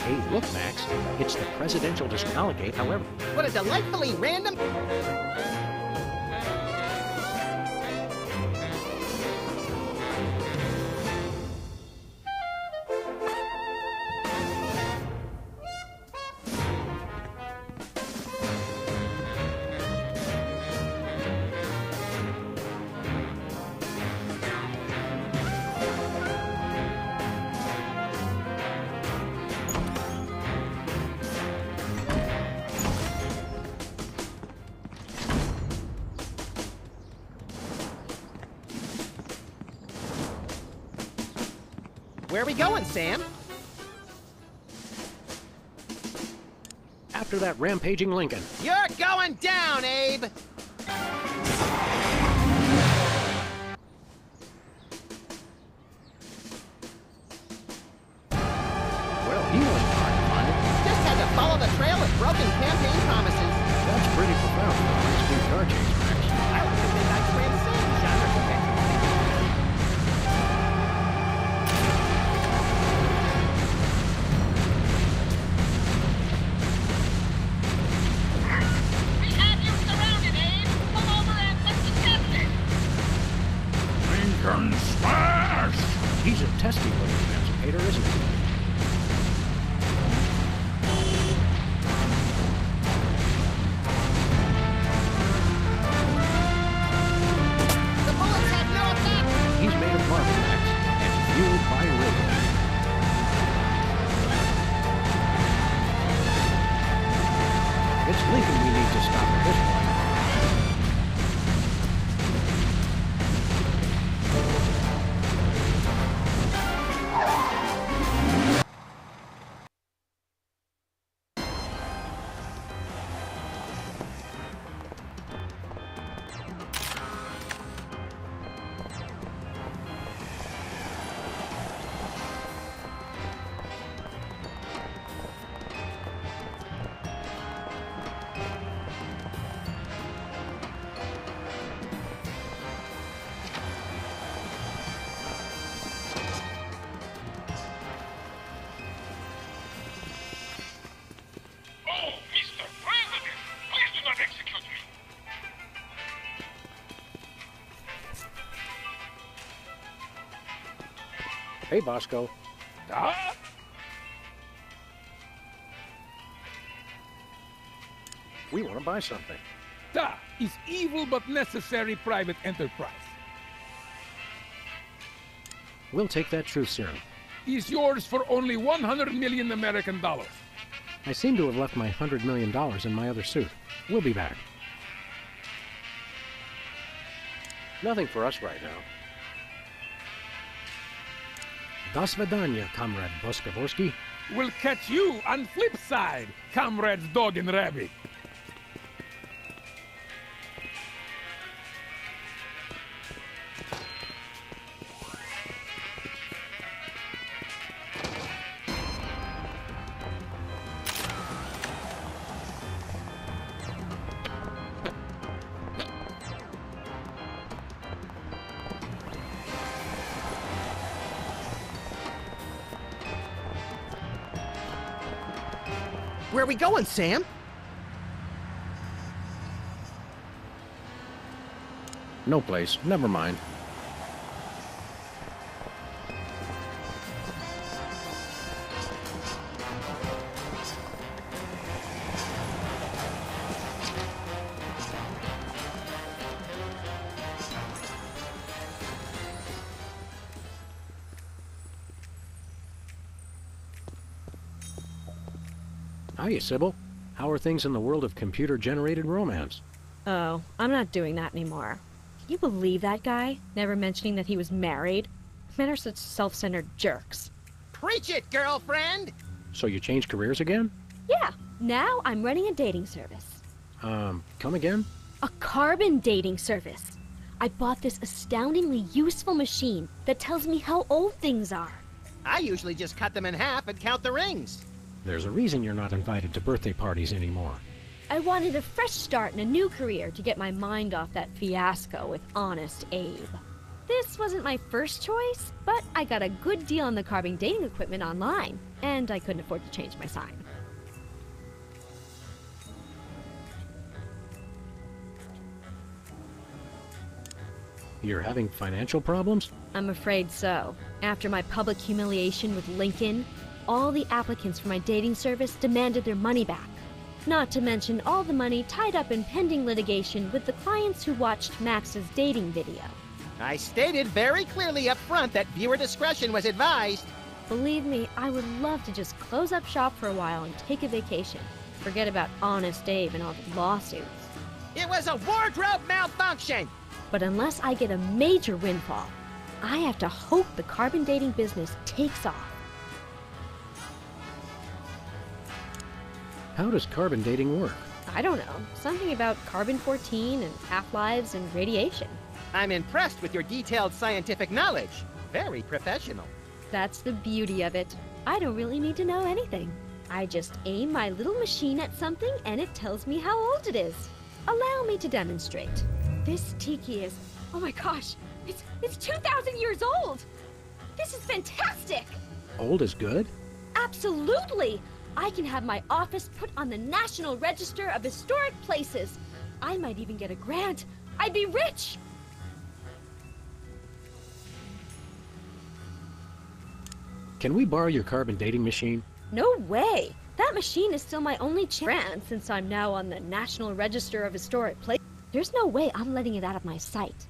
Hey, look, Max. It's the presidential discalcate, however.
What a delightfully random... Where are we going, Sam?
After that rampaging Lincoln.
You're going down, Abe!
Well, he wasn't hard to find.
Just had to follow the trail of broken campaign promises.
That's pretty profound for a high-speed car chase, Max.
I like to think I transcend genre convention.
We have you surrounded, Abe! Come over and let's test it!
Lincoln smash!
He's a testy little emancipator, isn't he?
The bullets had no effect!
He's made of marble, Max, and fueled by rhythm. It's Lincoln we need to stop at this point. Hey, Bosco.
Ah?
We want to buy something.
That is evil but necessary private enterprise.
We'll take that truth serum.
Is yours for only 100 million American dollars.
I seem to have left my $100 million in my other suit. We'll be back. Nothing for us right now. Do svidaniya, Comrade Boskovorsky.
We'll catch you on flip side, comrades Dog and Rabbit.
Where are we going, Sam?
No place. Never mind. Hiya, Sybil. How are things in the world of computer-generated romance?
Oh, I'm not doing that anymore. Can you believe that guy? Never mentioning that he was married? Men are such self-centered jerks.
Preach it, girlfriend!
So you changed careers again?
Yeah, now I'm running a dating service.
Come again?
A carbon dating service. I bought this astoundingly useful machine that tells me how old things are.
I usually just cut them in half and count the rings.
There's a reason you're not invited to birthday parties anymore.
I wanted a fresh start in a new career to get my mind off that fiasco with Honest Abe. This wasn't my first choice, but I got a good deal on the carbon dating equipment online, and I couldn't afford to change my sign.
You're having financial problems?
I'm afraid so. After my public humiliation with Lincoln, all the applicants for my dating service demanded their money back. Not to mention all the money tied up in pending litigation with the clients who watched Max's dating video.
I stated very clearly up front that viewer discretion was advised.
Believe me, I would love to just close up shop for a while and take a vacation. Forget about Honest Abe and all the lawsuits.
It was a wardrobe malfunction!
But unless I get a major windfall, I have to hope the carbon dating business takes off.
How does carbon dating work?
I don't know. Something about carbon-14 and half-lives and radiation.
I'm impressed with your detailed scientific knowledge. Very professional.
That's the beauty of it. I don't really need to know anything. I just aim my little machine at something and it tells me how old it is. Allow me to demonstrate. This tiki is... oh my gosh! It's 2,000 years old! This is fantastic!
Old is good?
Absolutely! I can have my office put on the National Register of Historic Places. I might even get a grant. I'd be rich!
Can we borrow your carbon dating machine?
No way! That machine is still my only chance since I'm now on the National Register of Historic Places. There's no way I'm letting it out of my sight.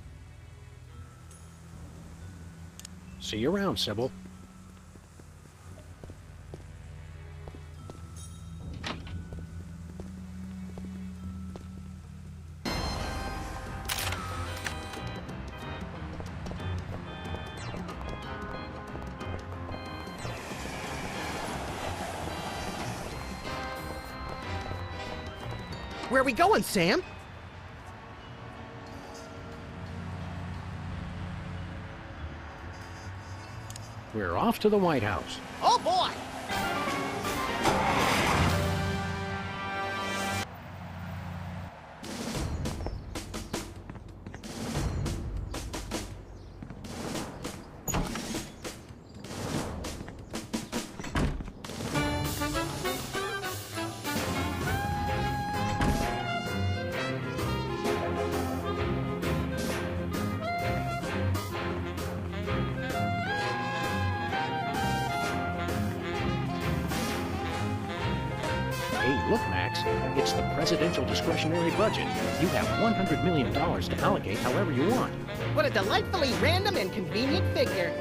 See you around, Sybil.
Where are we going, Sam?
We're off to the White House.
Oh boy!
look, Max. It's the presidential discretionary budget. You have $100 million to allocate however you want.
What a delightfully random and convenient figure.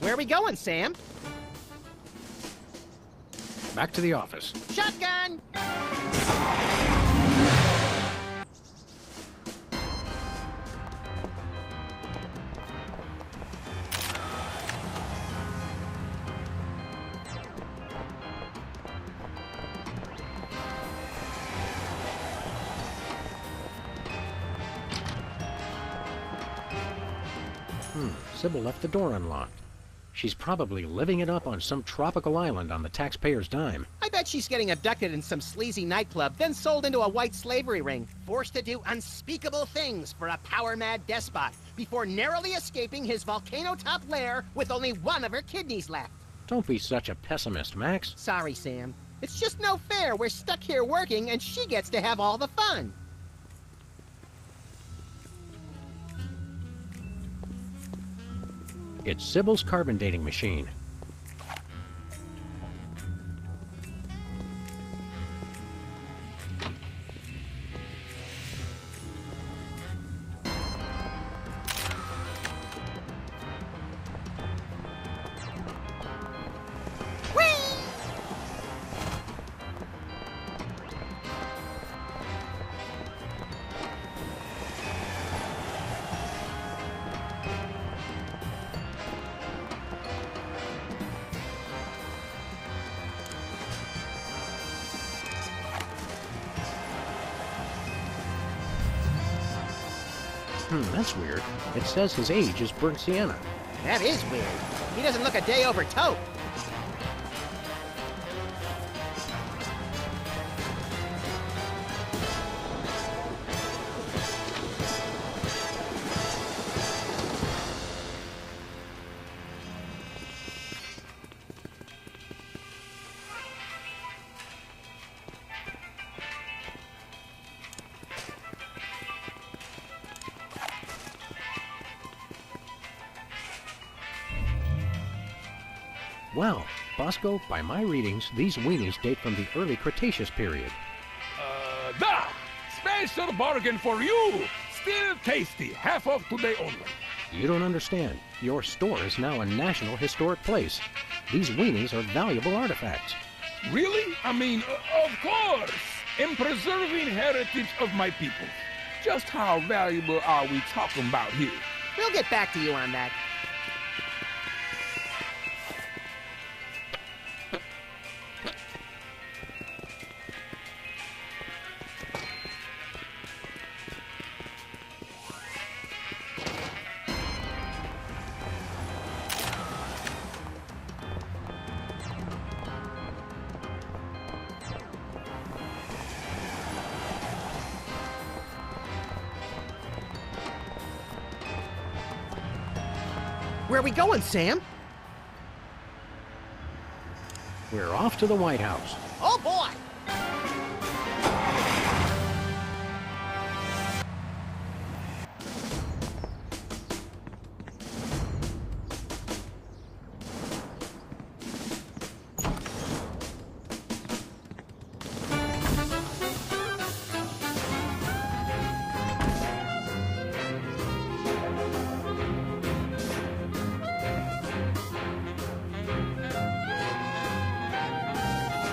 Where are we going, Sam?
Back to the office.
Shotgun!
Sybil left the door unlocked. She's probably living it up on some tropical island on the taxpayer's dime.
I bet she's getting abducted in some sleazy nightclub, then sold into a white slavery ring, forced to do unspeakable things for a power-mad despot, before narrowly escaping his volcano-top lair with only one of her kidneys left.
Don't be such a pessimist, Max.
Sorry, Sam. It's just no fair. We're stuck here working, and she gets to have all the fun.
It's Sybil's carbon dating machine. That's weird. It says his age is burnt sienna.
That is weird. He doesn't look a day over taupe.
Wow, Bosco, by my readings, these weenies date from the early Cretaceous period.
Special bargain for you! Still tasty, half off today only.
You don't understand. Your store is now a National Historic Place. These weenies are valuable artifacts.
Really? I mean, of course! In preserving heritage of my people. Just how valuable are we talking about here?
We'll get back to you on that. Where are we going, Sam?
We're off to the White House.
Oh, boy!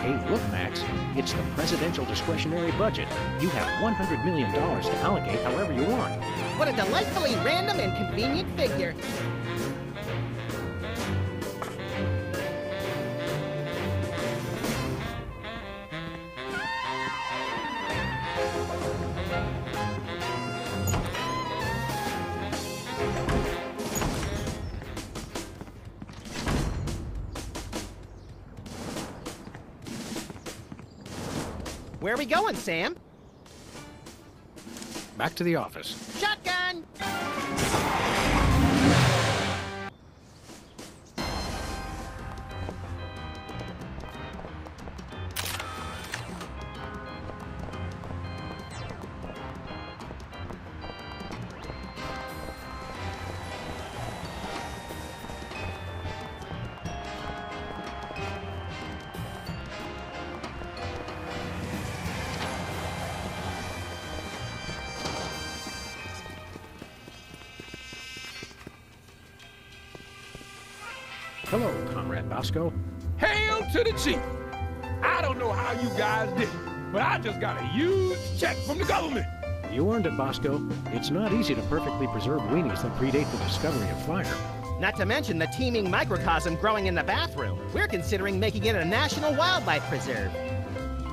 Hey, look, Max. It's the presidential discretionary budget. You have $100 million to allocate however you want.
What a delightfully random and convenient figure. Where are we going, Sam?
back to the office.
Shotgun!
Hello, Comrade Bosco.
Hail to the chief! I don't know how you guys did it, but I just got a huge check from the government.
You earned it, Bosco. It's not easy to perfectly preserve weenies that predate the discovery of fire.
Not to mention the teeming microcosm growing in the bathroom. We're considering making it a national wildlife preserve.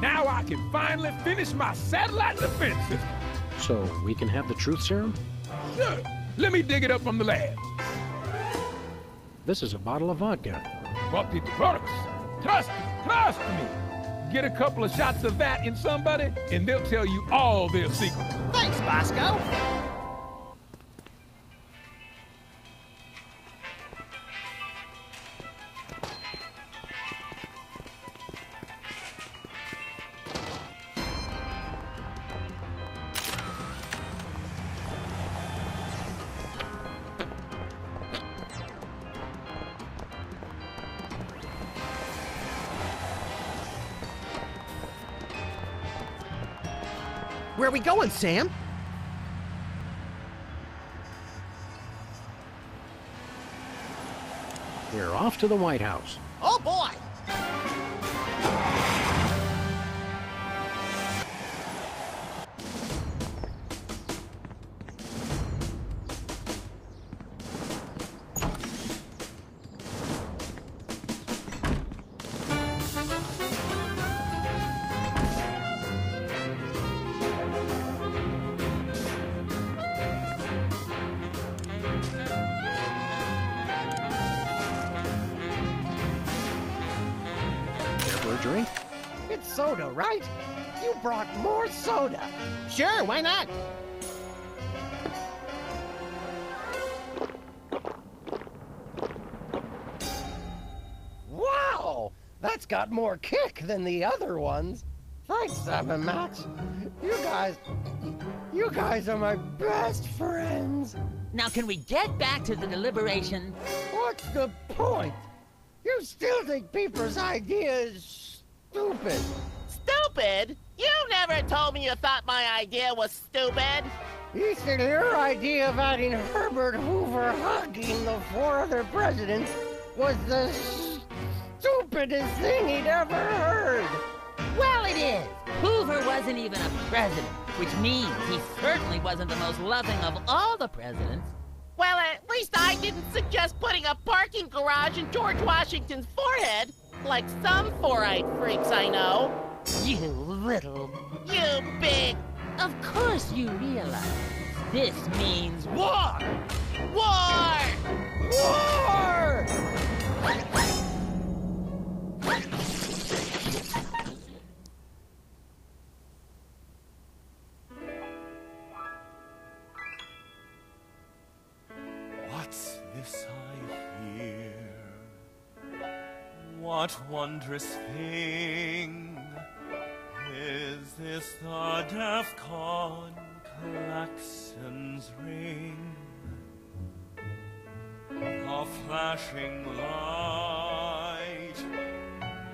Now I can finally finish my satellite defense system.
So we can have the truth serum?
Sure. Let me dig it up from the lab.
This is a bottle of vodka.
But it works. Trust me. Get a couple of shots of that in somebody, and they'll tell you all their secrets.
Thanks, Bosco. Where are we going, Sam?
We're off to the White House.
Oh, boy!
Drink?
It's soda, right? You brought more soda.
Sure, why not?
Wow! That's got more kick than the other ones. Thanks, Sam and Max. You guys are my best friends.
Now can we get back to the deliberation?
What's the point? You still think Peeper's idea is stupid.
Stupid? You never told me you thought my idea was stupid.
He said your idea of adding Herbert Hoover hugging the 4 other presidents was the stupidest thing he'd ever heard.
Well, it is. Hoover wasn't even a president, which means he certainly wasn't the most loving of all the presidents.
Well, at least I didn't suggest putting a parking garage in George Washington's forehead, like some four-eyed freaks I know.
You little...
You big...
Of course you realize this means war!
War!
War!
What's this I hear? What wondrous thing is this? The DEFCON klaxons ring. A flashing light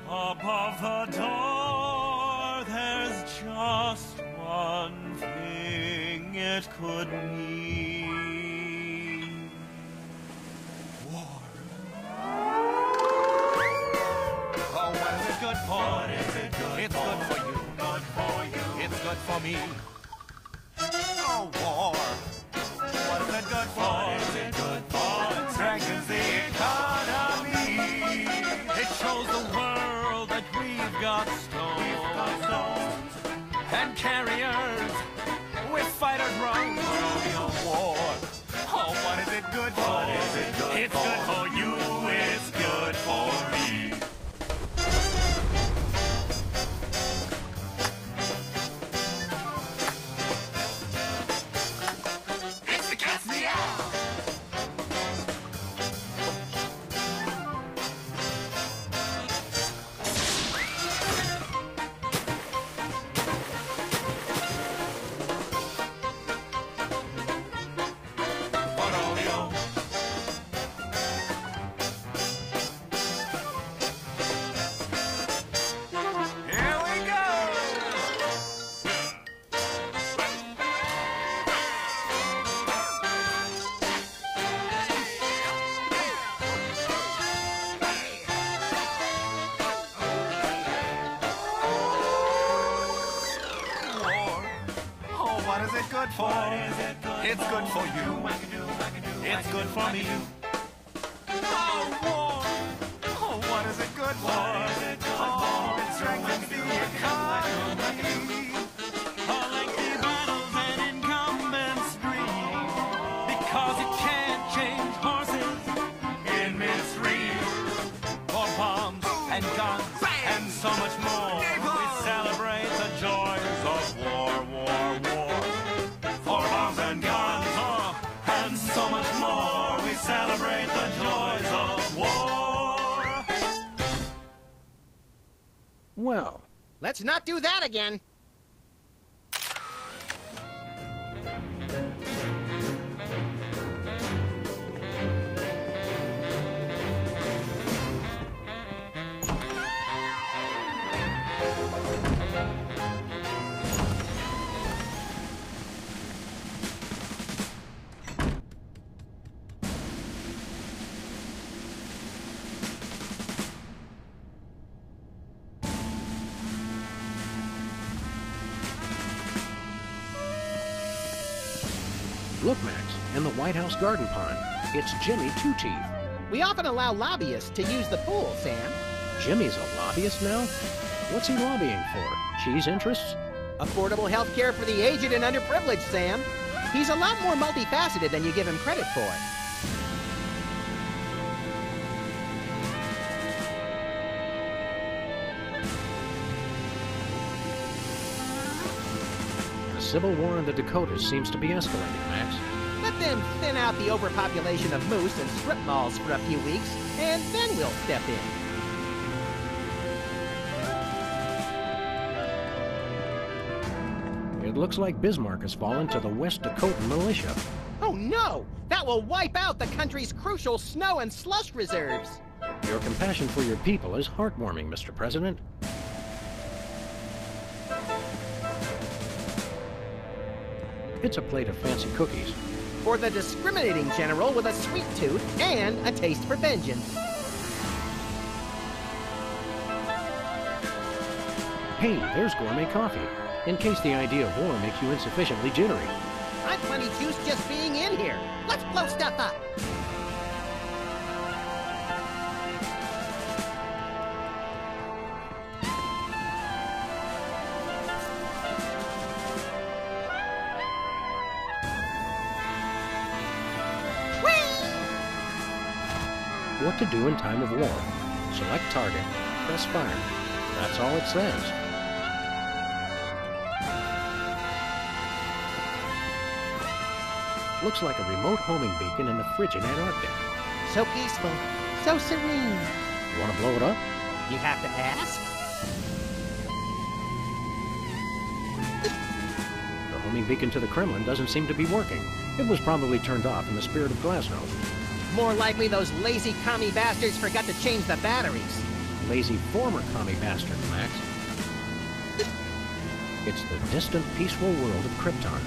above the door. There's just one thing it could mean.
Oh, what is it good for? What is it good it's for? Good for you. Good for you. It's good for me. Oh, war. What is it good for? What is it good for? It strengthens the economy.
It shows the world that we've got stones and carriers with fighter drones.
War. Oh, what is it good for? What is it good
it's
for?
Good for you.
It's good for me. good for? It's good for you. It's good for me. Oh, war. Oh, what is it good for? Oh, it strengthens the economy.
All lengthy battles and incumbents dream, because you can't change horses
In midstream.
for bombs and guns and so much more. We celebrate the joys of war, war, war.
For bombs and guns.
And so much more. We celebrate the joys of war.
Well,
Let's not do that again.
look, Max, in the White House garden pond. It's Jimmy Two-Teeth.
We often allow lobbyists to use the pool, Sam.
Jimmy's a lobbyist now? What's he lobbying for? Cheese interests?
Affordable health care for the aged and underprivileged, Sam. He's a lot more multifaceted than you give him credit for.
The Civil War in the Dakotas seems to be escalating, Max.
Let them thin out the overpopulation of moose and strip malls for a few weeks, and then we'll step in.
It looks like Bismarck has fallen to the West Dakota militia.
Oh no! That will wipe out the country's crucial snow and slush reserves!
Your compassion for your people is heartwarming, Mr. President. It's a plate of fancy cookies.
For the discriminating general with a sweet tooth and a taste for vengeance.
Hey, there's gourmet coffee, in case the idea of war makes you insufficiently jittery.
I'm plenty juiced just being in here. Let's blow stuff up!
What to do in time of war. Select target, press fire. That's all it says. Looks like a remote homing beacon in the frigid Antarctic.
So peaceful, so serene.
Want to blow it up?
You have to ask?
The homing beacon to the Kremlin doesn't seem to be working. It was probably turned off in the spirit of glasnost.
More likely those lazy commie bastards forgot to change the batteries.
Lazy former commie bastard, Max. It's the distant, peaceful world of Krypton.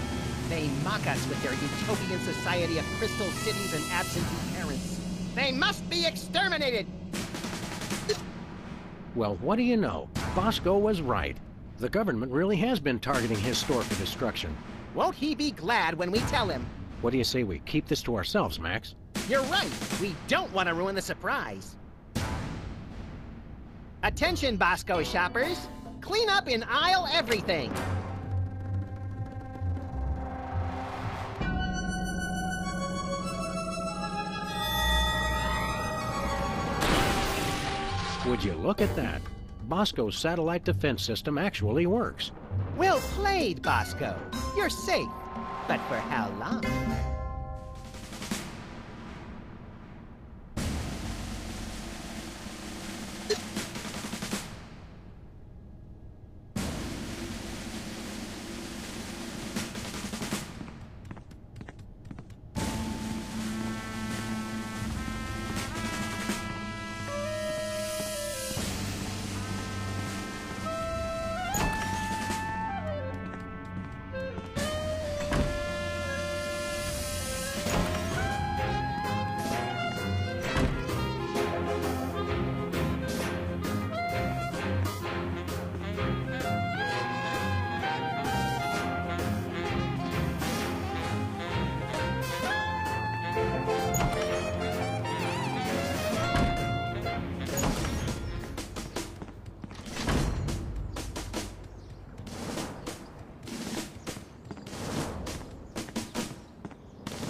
They mock us with their utopian society of crystal cities and absentee parents. They must be exterminated!
Well, what do you know? Bosco was right. The government really has been targeting his store for destruction.
Won't he be glad when we tell him?
What do you say we keep this to ourselves, Max?
You're right. We don't want to ruin the surprise. Attention, Bosco shoppers. Clean up in aisle everything.
Would you look at that? Bosco's satellite defense system actually works.
Well played, Bosco. You're safe. But for how long?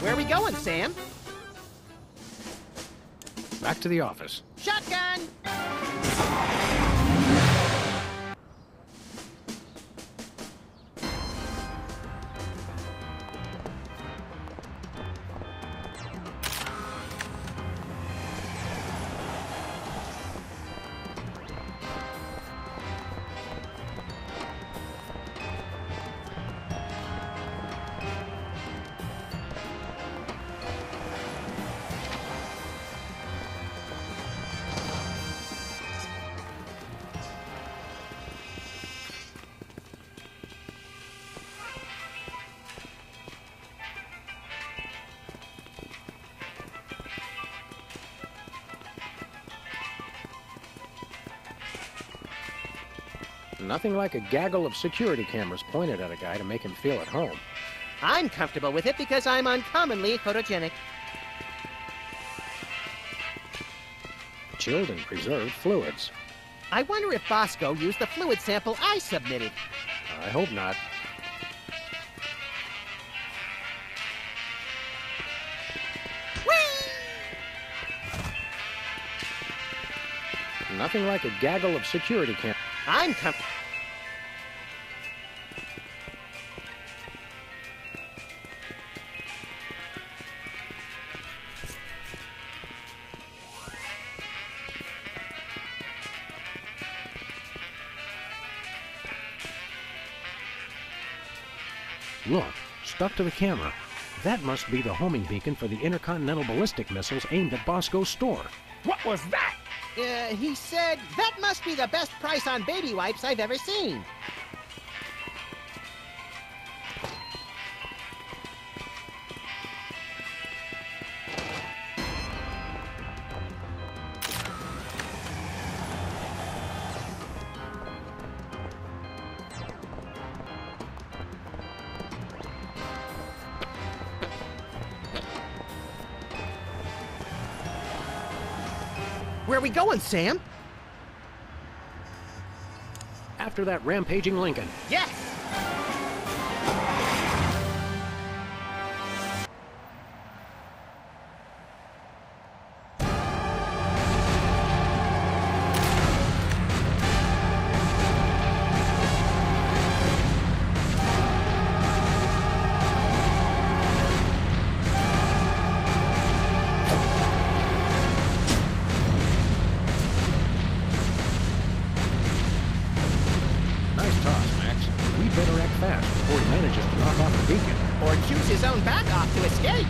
Where are we going, Sam?
Back to the office.
Shotgun!
Nothing like a gaggle of security cameras pointed at a guy to make him feel at home.
I'm comfortable with it because I'm uncommonly photogenic.
Chilled and preserved fluids.
I wonder if Bosco used the fluid sample I submitted.
I hope not. Nothing like a gaggle of security cameras.
I'm comfortable.
Look, stuck to the camera. That must be the homing beacon for the intercontinental ballistic missiles aimed at Bosco's store.
What was that?
He said, that must be the best price on baby wipes I've ever seen. Where are we going, Sam?
After that rampaging Lincoln.
Yes! Or choose his own back off to escape.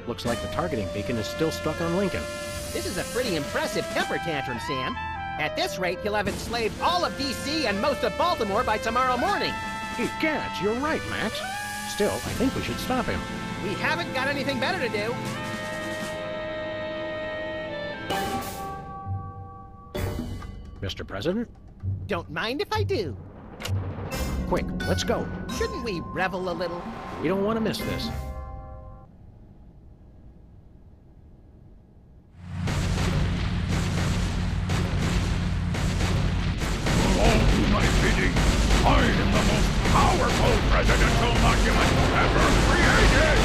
Looks like the targeting beacon is still stuck on Lincoln.
This is a pretty impressive temper tantrum, Sam. At this rate, he'll have enslaved all of D.C. and most of Baltimore by tomorrow morning.
Egads, you're right, Max. Still, I think we should stop him.
We haven't got anything better to do.
Mr. President?
Don't mind if I do.
Quick, let's go.
Shouldn't we revel a little?
We don't want to miss this.
I am the most powerful presidential monument ever created!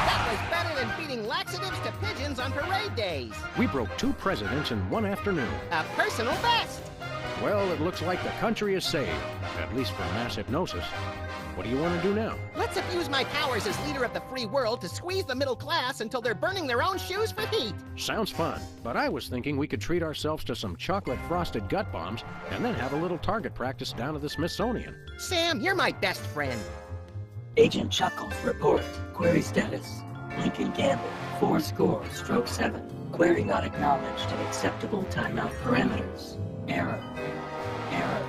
That was better than feeding laxatives to pigeons on parade!
We broke 2 presidents in 1 afternoon.
A personal best.
Well, it looks like the country is saved, at least from mass hypnosis. What do you want to do now?
Let's abuse my powers as leader of the free world to squeeze the middle class until they're burning their own shoes for heat.
Sounds fun, but I was thinking we could treat ourselves to some chocolate-frosted gut bombs and then have a little target practice down at the Smithsonian.
Sam, you're my best friend.
Agent Chuckles, report. Query status. Lincoln Gambit, 4-7. Query not acknowledged in acceptable timeout parameters. Error. Error.